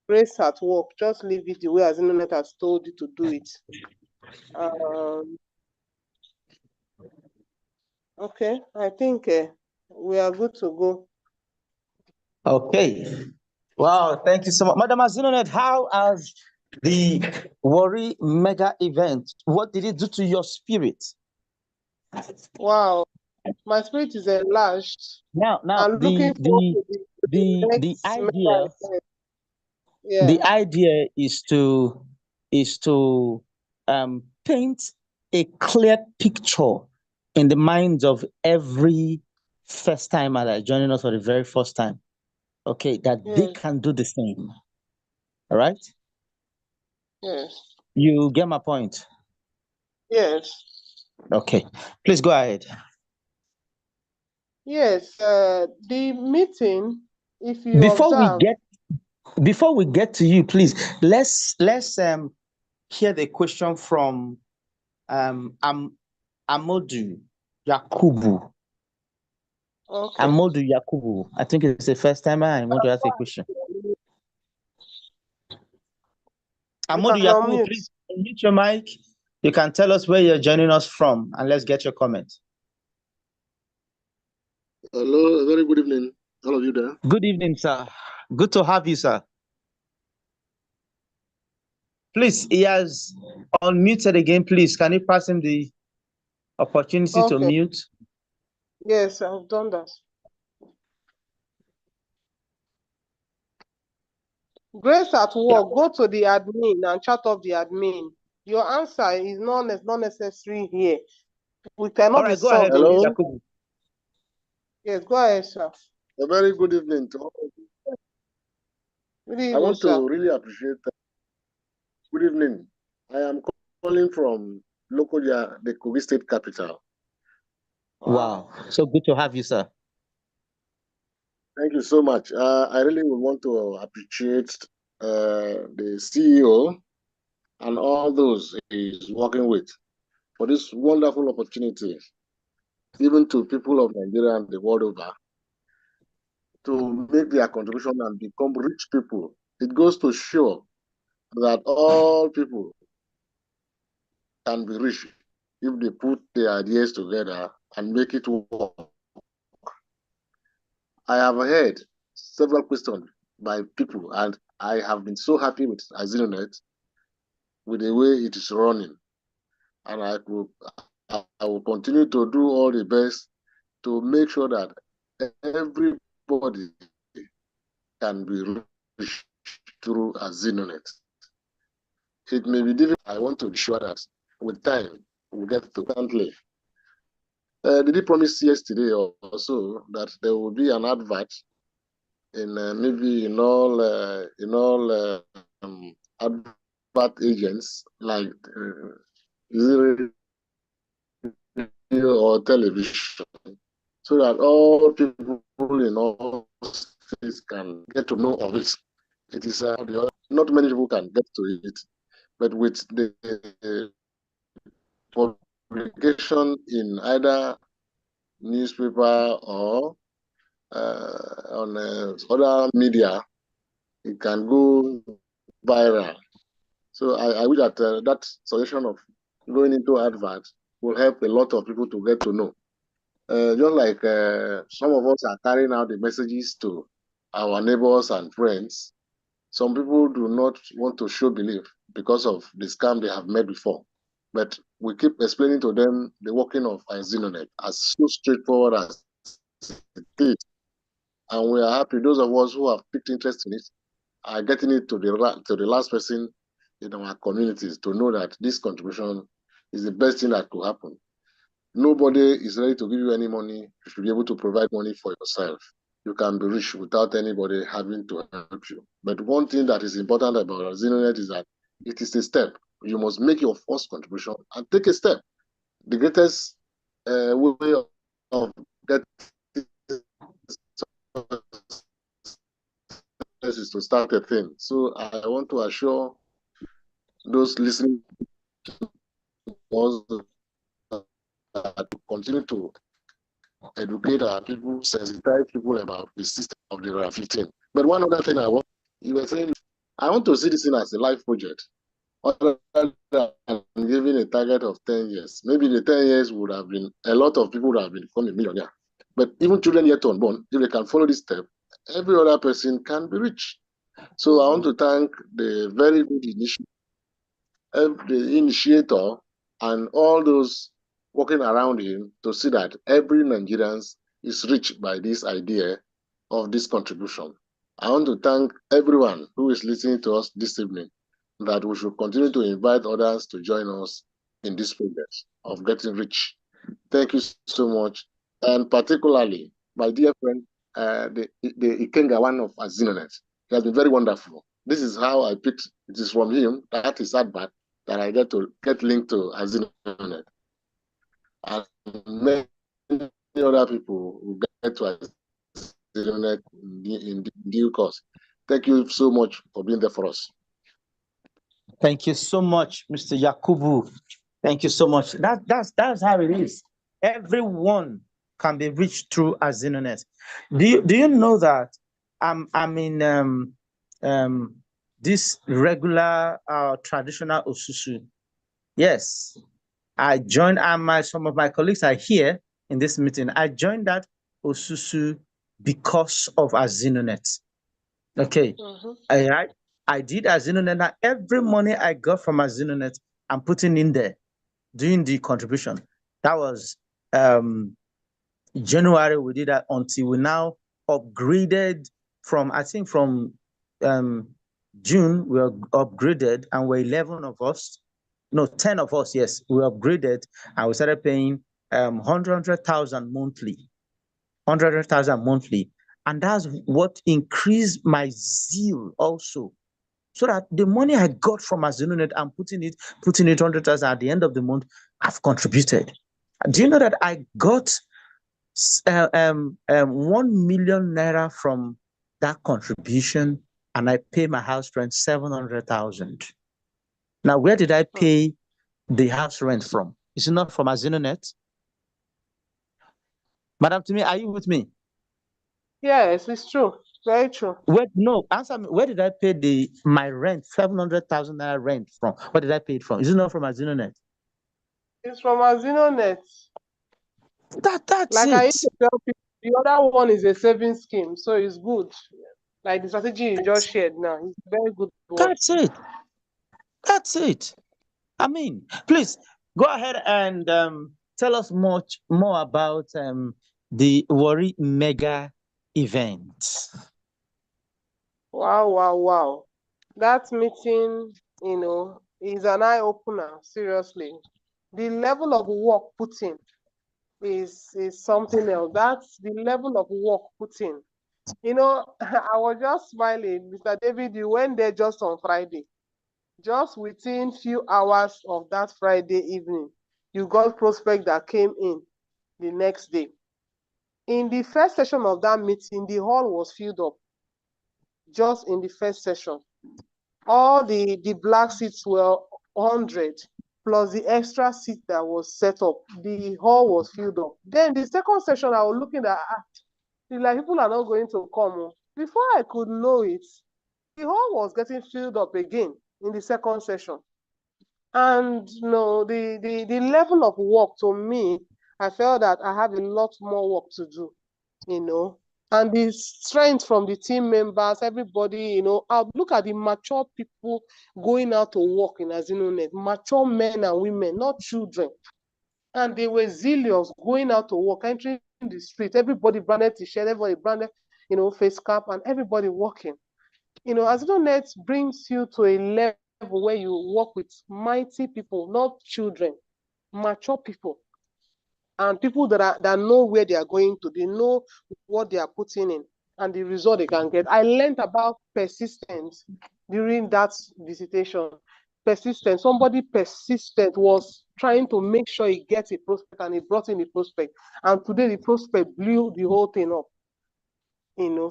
Grace at work, just leave it the way AZINONET has told you to do it. Okay, I think we are good to go. Okay. Wow, thank you so much. Madam AZINONET, how has the Worry Mega event, what did it do to your spirit? Wow, my spirit is enlarged. Now I'm looking forward to the idea. Yeah. The idea is to paint a clear picture in the minds of every first timer that is joining us for the very first time. Okay, that they can do the same. All right? Yes. You get my point? Yes. Okay. Please go ahead. Yes, the meeting, if you observe. Before we get to you, please, let's hear the question from Amodu Yakubu. Okay. Amodu Yakubu. I think it's the first time I want to ask a question. Amodu Yakubu, please unmute your mic. You can tell us where you're joining us from, and let's get your comment. Hello, a very good evening, all of you there. Good evening, sir. Good to have you, sir. Please, he has unmuted again. Please, can you pass him the opportunity to mute? Yes, I've done that. Grace at work, go to the admin and chat off the admin. Your answer is not necessary here. We cannot be go ahead. Hello? Yes, go ahead, sir. A very good evening to all of you. Good evening, I want sir. to really appreciate that. Good evening. I am calling from Lokoja, the Kogi State capital. Wow. So good to have you, sir. Thank you so much. I really would want to appreciate the CEO and all those he's working with for this wonderful opportunity, given to people of Nigeria and the world over, to make their contribution and become rich people. It goes to show that all people can be rich if they put their ideas together and make it work. I have heard several questions by people, and I have been so happy with AZINONET, with the way it is running. And I could I will continue to do all the best to make sure that everybody can be reached through AZINONET. It may be difficult. I want to be sure that with time we'll get to currently. Did he promise yesterday also that there will be an advert in maybe in all advert agents like radio or television, so that all people in all states can get to know of it. It is not many people can get to it, but with the publication in either newspaper or on other media, it can go viral. So I wish that that suggestion of going into advert will help a lot of people to get to know. Just like some of us are carrying out the messages to our neighbors and friends, some people do not want to show belief because of the scam they have made before. But we keep explaining to them the working of AZINONET as so straightforward as it is. And we are happy, those of us who have picked interest in it are getting it to the last person in our communities to know that this contribution is the best thing that could happen. Nobody is ready to give you any money. You should be able to provide money for yourself. You can be rich without anybody having to help you. But one thing that is important about AZINONET is that it is a step. You must make your first contribution and take a step. The greatest way of getting is to start a thing. So I want to assure those listening to us that continue to educate our people, sensitize people about the system of the RAF 15. But one other thing you were saying, I want to see this thing as a life project. Other than giving a target of 10 years. Maybe the 10 years would have been, a lot of people would have become a millionaire. But even children yet unborn, if they can follow this step, every other person can be rich. So I want to thank the very good the initiator and all those working around him to see that every Nigerian is reached by this idea of this contribution. I want to thank everyone who is listening to us this evening, that we should continue to invite others to join us in this process of getting rich. Thank you so much. And particularly, my dear friend, the Ikenga one of AZINONET. He has been very wonderful. This is how I picked, it is from him, that is advert, that I get linked to AZINONET. And many other people will get to AZINONET in due course. Thank you so much for being there for us. Thank you so much, Mr. Yakubu. Thank you so much. That's how it is. Everyone can be reached through AZINONET. Do you know that I'm in this regular traditional Osusu? Yes, I joined. Some of my colleagues are here in this meeting. I joined that Osusu because of AZINONET. Okay, I did AZINONET. Now every money I got from AZINONET, I'm putting in there, doing the contribution. That was January. We did that until we now upgraded from, I think from June, we are upgraded and we're 11 of us. No, 10 of us, yes, we upgraded and we started paying 100,000 monthly. 100,000 monthly. And that's what increased my zeal also. So that the money I got from AZINONET, I'm putting it 100,000 at the end of the month, I've contributed. Do you know that I got 1 million naira from that contribution, and I pay my house rent 700,000. Now, where did I pay the house rent from? Is it not from AZINONET? Madam Timi, are you with me? Yes, it's true. Very true. No, answer me. Where did I pay my rent, 700,000 naira rent from? Where did I pay it from? Is it not from AZINONET? It's from AZINONET. That's like it. I used to tell people, the other one is a saving scheme, so it's good. Like the strategy you just shared now, it's very good one. That's it. That's it. I mean, please go ahead and tell us much more about the Worry Mega event. Wow, wow, wow. That meeting, is an eye opener, seriously. The level of work put in is something else. That's the level of work put in. I was just smiling. Mr. David, you went there just on Friday. Just within few hours of that Friday evening, you got prospect that came in the next day. In the first session of that meeting, the hall was filled up. Just in the first session, all the black seats were 100 plus the extra seat that was set up. The hall was filled up. Then the second session, I was looking at, like, people are not going to come. Before I could know it, the hall was getting filled up again in the second session. And the level of work, to me, I felt that I have a lot more work to do, and the strength from the team members, everybody, I'll look at the mature people going out to work in AZINONET, mature men and women, not children. And they were zealous going out to work, entering the street, everybody branded t-shirt, everybody branded, face cap, and everybody working. AZINONET brings you to a level where you work with mighty people, not children, mature people, and people that know where they are going to. They know what they are putting in and the result they can get. I learned about persistence during that visitation. Persistent. Somebody persistent was trying to make sure he gets a prospect, and he brought in the prospect. And today the prospect blew the whole thing up.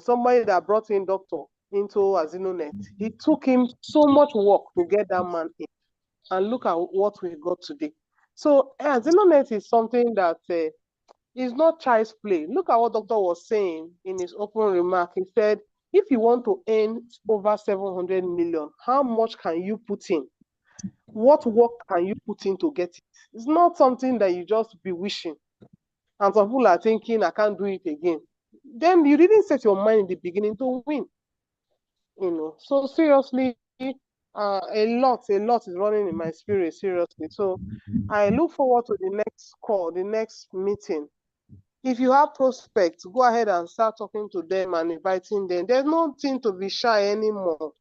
Somebody that brought in doctor into AZINONET, it took him so much work to get that man in. And look at what we got today. So AZINONET is something that is not child's play. Look at what doctor was saying in his open remark. He said, if you want to earn over 700 million, how much can you put in? What work can you put in to get it? It's not something that you just be wishing. And some people are thinking, I can't do it again. Then you didn't set your mind in the beginning to win. So seriously, a lot is running in my spirit, seriously. So I look forward to the next call, the next meeting. If you have prospects, go ahead and start talking to them and inviting them. There's nothing to be shy anymore.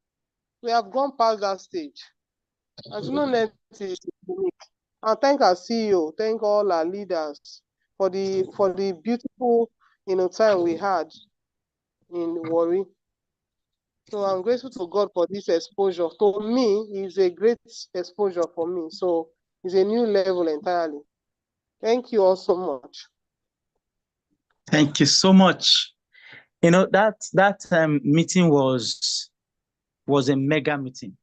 We have gone past that stage. AZINONET is unique. And thank our CEO, thank all our leaders for the beautiful time we had in Warri. So I'm grateful to God for this exposure. To me, it's a great exposure for me. So it's a new level entirely. Thank you all so much. Thank you so much. That meeting was a mega meeting.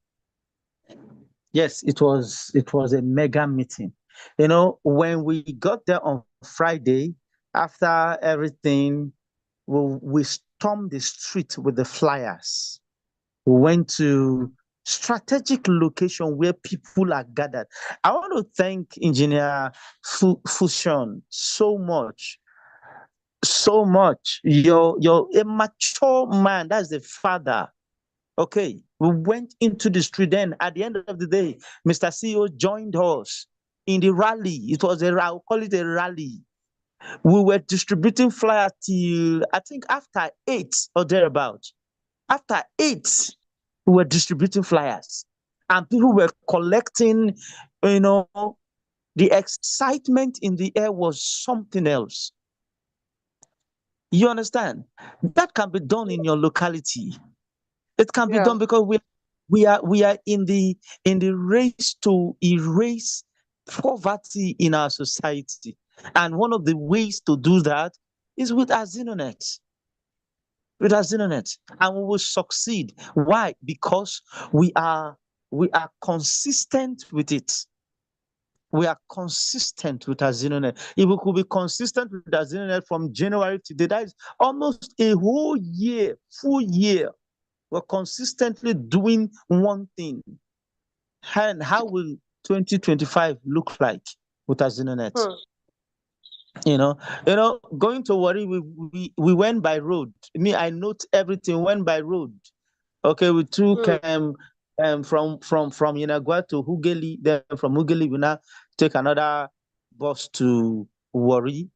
Yes, it was a mega meeting. When we got there on Friday, after everything, we stormed the street with the flyers. We went to strategic location where people are gathered. I want to thank Engineer Fusion so much. So much. You're a mature man. That's the father. Okay. We went into the street. Then at the end of the day, Mr. CEO joined us in the rally. It was I'll call it a rally. We were distributing flyers till I think after 8 or thereabout. After 8, we were distributing flyers. And people were collecting, the excitement in the air was something else. You understand? That can be done in your locality. It can be done because we are in the race to erase poverty in our society. And one of the ways to do that is with AZINONET. With AZINONET. And we will succeed. Why? Because we are consistent with it. We are consistent with AZINONET. If we could be consistent with AZINONET from January to today, that is almost a whole year, full year. We're consistently doing one thing. And how will 2025 look like with AZINONET? Going to Warri, we went by road. I note everything went by road. Okay, we took from Yenagua to Hugeli. Then from Hugeli, we now take another boss to worry.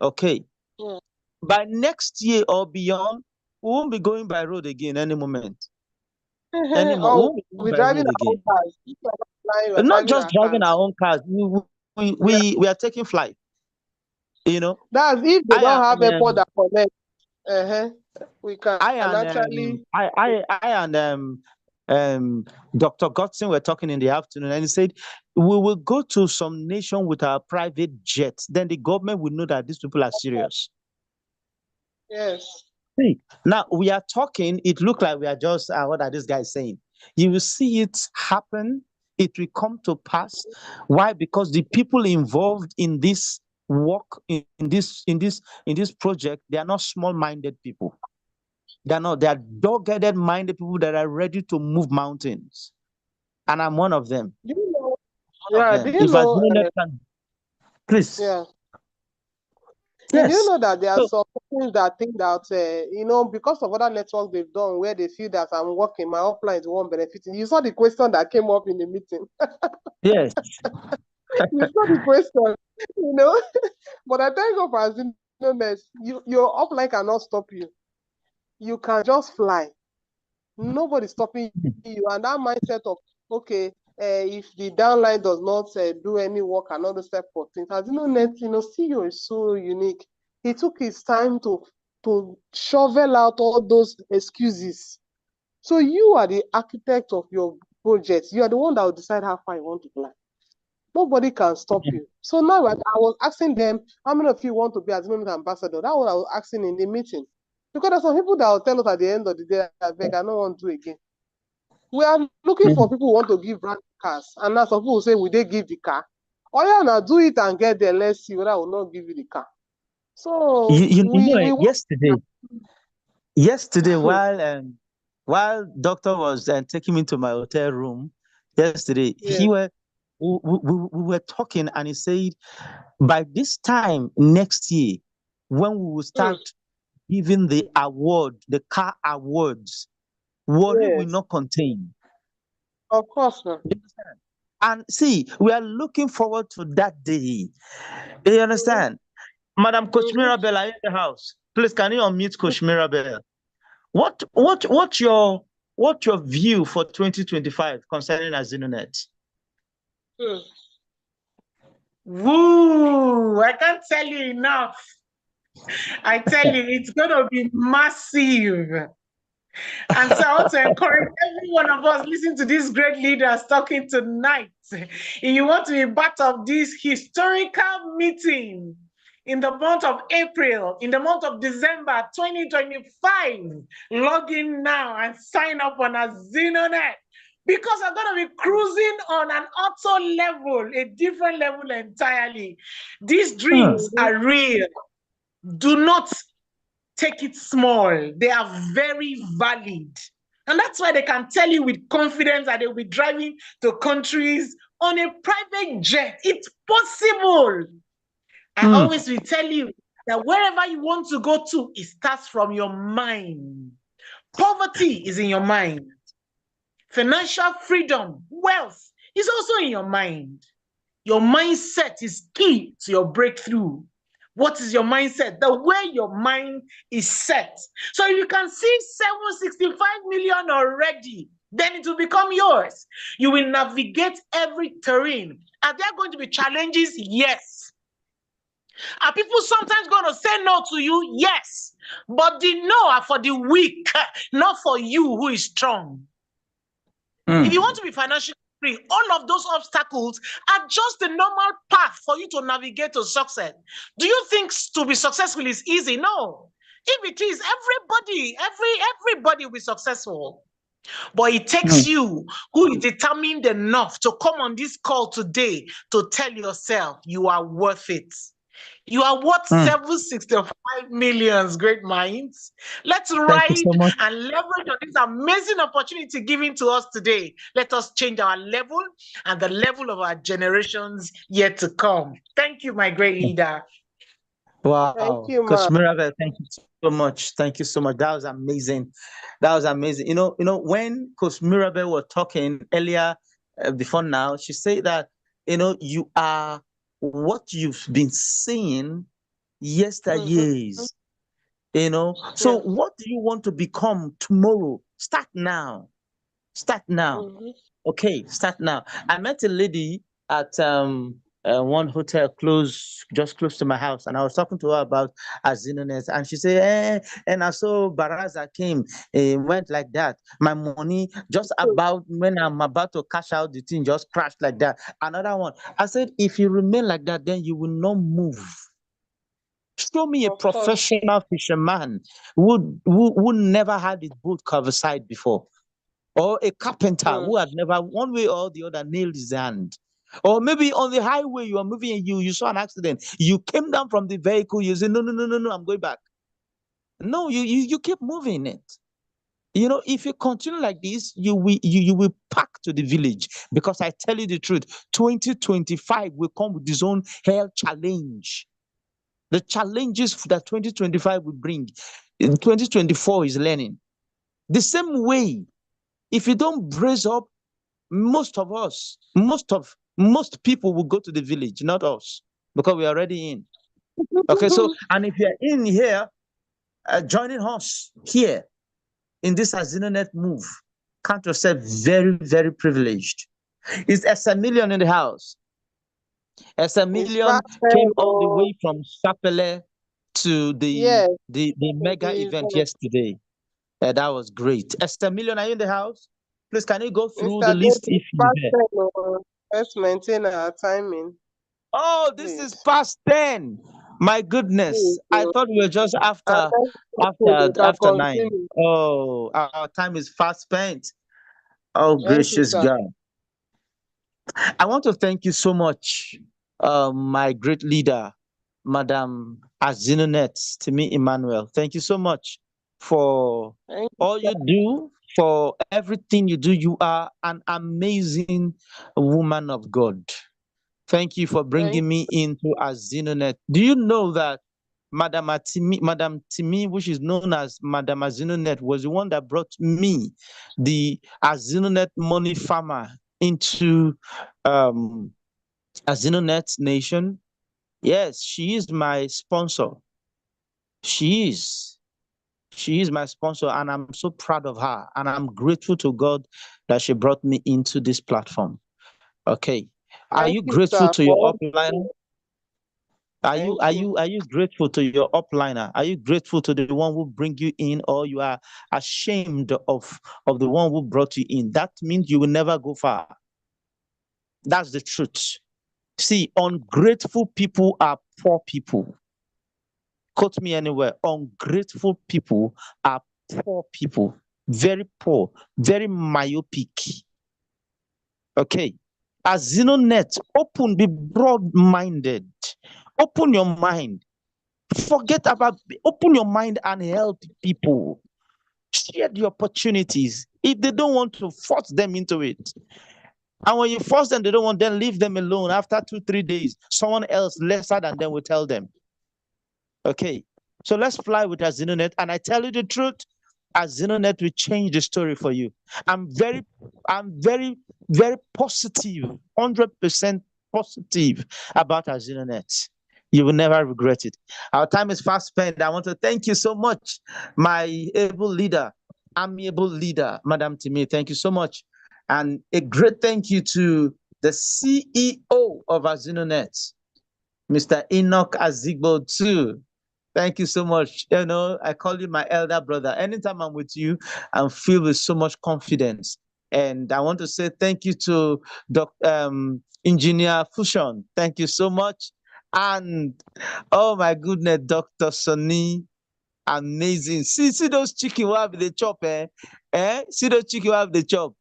Okay. Mm. By next year or beyond, we won't be going by road again any moment. Anymore. We Or won't be going we're by driving road our own again. cars. If you're not flying, we're Not driving just our driving our cars. own cars. We are taking flight. You know, That's if they I don't have and airport that connect. Uh-huh. We can I and actually. I and Dr. Godson were talking in the afternoon, and he said we will go to some nation with our private jets. Then the government will know that these people are serious. Yes. See, now we are talking. It look like we are just what are these guys saying? You will see it happen. It will come to pass. Why? Because the people involved in this work, in this project, they are not small-minded people. They are not. They are dog-headed minded people that are ready to move mountains. And I'm one of them. Do you know? One of Yeah. Do them. you If know? AZINONET can, please. Yeah. Do you Yes. know that there are So some people that think that because of other networks they've done where they feel that I'm working, my upline won't benefit. You saw the question that came up in the meeting. yes. You saw the question, you know. But I thank God for AZINONET. Your upline cannot stop you. You can just fly. Nobody's stopping you. And that mindset of okay, if the downline does not do any work and all those type of things, AZINONET, CEO is so unique. He took his time to shovel out all those excuses. So you are the architect of your project. You are the one that will decide how far you want to fly. Nobody can stop you. So now I was asking them, how many of you want to be AZINONET ambassador? That was I was asking in the meeting. Because there's some people that will tell us at the end of the day, I beg, I don't want to do again. We are looking for people who want to give brand cars. And now some people will say, will they give the car? Oh yeah, now do it and get there. Let's see whether I will not give you the car. So we want yesterday while doctor was taking me to my hotel room yesterday, yes. we were talking, and he said by this time next year, when we will start giving the car awards, worry will Yes. not contain. Of course not. And see, we are looking forward to that day. You understand? Madam Coach Mirabel, are you in the house? Please, can you unmute Coach Mirabel? What's your view for 2025 concerning AZINONET? Woo! I can't tell you enough. I tell you, it's going to be massive. And so I want to encourage every one of us listening to these great leaders talking tonight. If you want to be part of this historical meeting in the month of April, in the month of December 2025, log in now and sign up on AZINONET. Because I'm going to be cruising on an auto level, a different level entirely. These dreams are real. Do not take it small. They are very valid. And that's why they can tell you with confidence that they'll be driving to countries on a private jet. It's possible. I always will tell you that wherever you want to go to, it starts from your mind. Poverty is in your mind. Financial freedom, wealth is also in your mind. Your mindset is key to your breakthrough. What is your mindset? The way your mind is set. So if you can see 765 million already, then it will become yours. You will navigate every terrain. Are there going to be challenges? Yes. Are people sometimes going to say no to you? Yes. But the no are for the weak, not for you who is strong. If you want to be financially free, all of those obstacles are just the normal path for you to navigate to success. Do you think to be successful is easy? No. If it is, everybody will be successful. But it takes you who is determined enough to come on this call today to tell yourself you are worth it. You are worth 765 millions, great minds. Let's ride and leverage on this amazing opportunity given to us today. Let us change our level and the level of our generations yet to come. Thank you, my great leader. Wow. Thank you, Coach ma. Mirabel, thank you so much. Thank you so much. That was amazing. That was amazing. When Coach Mirabel was talking earlier before now, she said that, you are what you've been seeing yesteryears. You know, so what do you want to become tomorrow? Start now. Start now. Okay, start now. I met a lady at one hotel just close to my house, and I was talking to her about AZINONET, and she said, and I saw Baraza came, went like that. My money just about when I'm about to cash out the thing just crashed like that. Another one. I said, if you remain like that, then you will not move. Show me a Of course. professional fisherman who never had his boat coverside before, or a carpenter who had never, one way or the other, nailed his hand. Or maybe on the highway you are moving and you saw an accident. You came down from the vehicle, you say, no, I'm going back. No, you keep moving it. You know, if you continue like this, you will pack to the village. Because I tell you the truth, 2025 will come with its own health challenge. The challenges that 2025 will bring, 2024 is learning. The same way, if you don't brace up, most people will go to the village, not us, because we're already in. Okay, so, and if you're in here, joining us here in this AZINONET move, count yourself very, very privileged. Is S1 million in the house? S1 million came all the way from Sapele to the mega event yesterday. That was great. S1 million, are you in the house? Please, can you go through the list if you're there? Let's maintain our timing. Oh, this is past 10. My goodness. I thought we were just after 9. Oh, our time is fast spent. Oh, gracious God. I want to thank you so much, my great leader, Madam AZINONET, Timi Emmanuel. Thank you so much for all you do, for everything you do. You are an amazing woman of God. Thank you for bringing me into AZINONET. Do you know that Madam Timi, which is known as Madam AZINONET, was the one that brought me, the AZINONET money farmer, into AZINONET Nation? Yes, she is my sponsor. She is. She is my sponsor, and I'm so proud of her. And I'm grateful to God that she brought me into this platform. Okay. Are you grateful to your upliner? Are you grateful to your upliner? Are you grateful to the one who bring you in, or you are ashamed of the one who brought you in? That means you will never go far. That's the truth. See, ungrateful people are poor people. Quote me anywhere. Ungrateful people are poor people. Very poor, very myopic. Okay. AZINONET, open, be broad-minded. Open your mind. Open your mind and help people. Share the opportunities. If they don't want to, force them into it. And when you force them, they don't want, then leave them alone. After 2-3 days, someone else lesser than them will tell them. Okay, so let's fly with AZINONET. And I tell you the truth, AZINONET will change the story for you. I'm very, very positive, 100% positive about AZINONET. You will never regret it. Our time is fast spent. I want to thank you so much, my able leader, amiable leader, Madam Timi. Thank you so much. And a great thank you to the CEO of AZINONET, Mr. Enoch Azigbo too. Thank you so much. You know, I call you my elder brother. Anytime I'm with you, I'm filled with so much confidence. And I want to say thank you to Engineer Fusion. Thank you so much. And oh my goodness, Dr. Sonny, amazing. See those chicken who have the chop, eh? See those chicken who have the chop.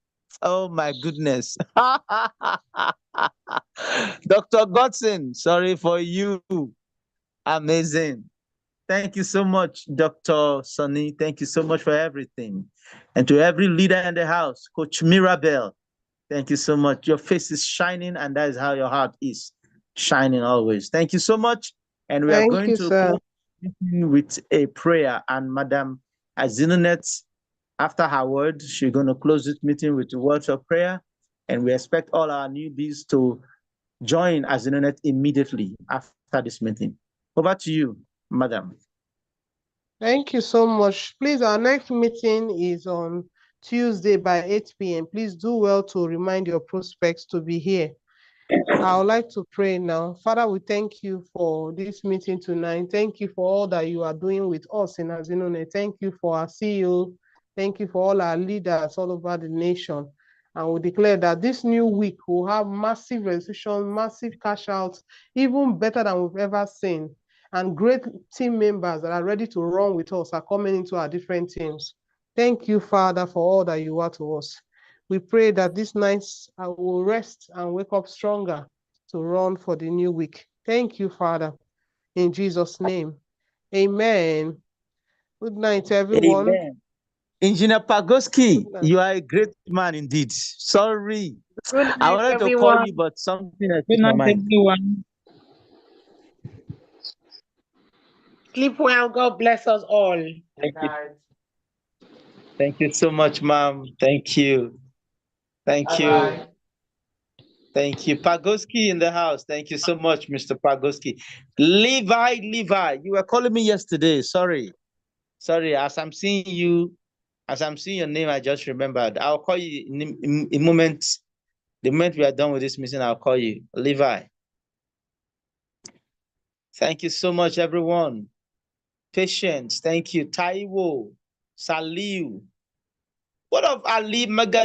Oh my goodness. Dr. Godson, sorry for you. Amazing. Thank you so much, Dr. Sonny. Thank you so much for everything. And to every leader in the house, Coach Mirabel, thank you so much. Your face is shining, and that is how your heart is shining always. Thank you so much. And we are going to close with a prayer. And Madam AZINONET, after her word, she's going to close this meeting with the words of prayer. And we expect all our newbies to join AZINONET immediately after this meeting. Over to you, madam. Thank you so much. Please, our next meeting is on Tuesday by 8 p.m. Please do well to remind your prospects to be here. I would like to pray now. Father, we thank you for this meeting tonight. Thank you for all that you are doing with us in AZINONET. Thank you for our CEO. Thank you for all our leaders all over the nation. And we declare that this new week will have massive registration, massive cash outs, even better than we've ever seen. And great team members that are ready to run with us are coming into our different teams. Thank you, Father, for all that you are to us. We pray that this night I will rest and wake up stronger to run for the new week. Thank you, Father, in Jesus' name. Amen. Good night, everyone. Amen. Engineer Pagoski, you are a great man indeed. Sorry. Good I night, wanted to call you, but something else Good in my night, mind. everyone. Sleep well. God bless us all. Thank you. Thank you so much, ma'am. Thank you. Thank you. Thank you. Pagoski in the house. Thank you so much, Mr. Pagoski. Levi, you were calling me yesterday. Sorry. As I'm seeing you, as I'm seeing your name, I just remembered. I'll call you in a moment. The moment we are done with this meeting, I'll call you. Levi. Thank you so much, everyone. Patience. Thank you. Taiwo. Saliu. What of Ali Maga?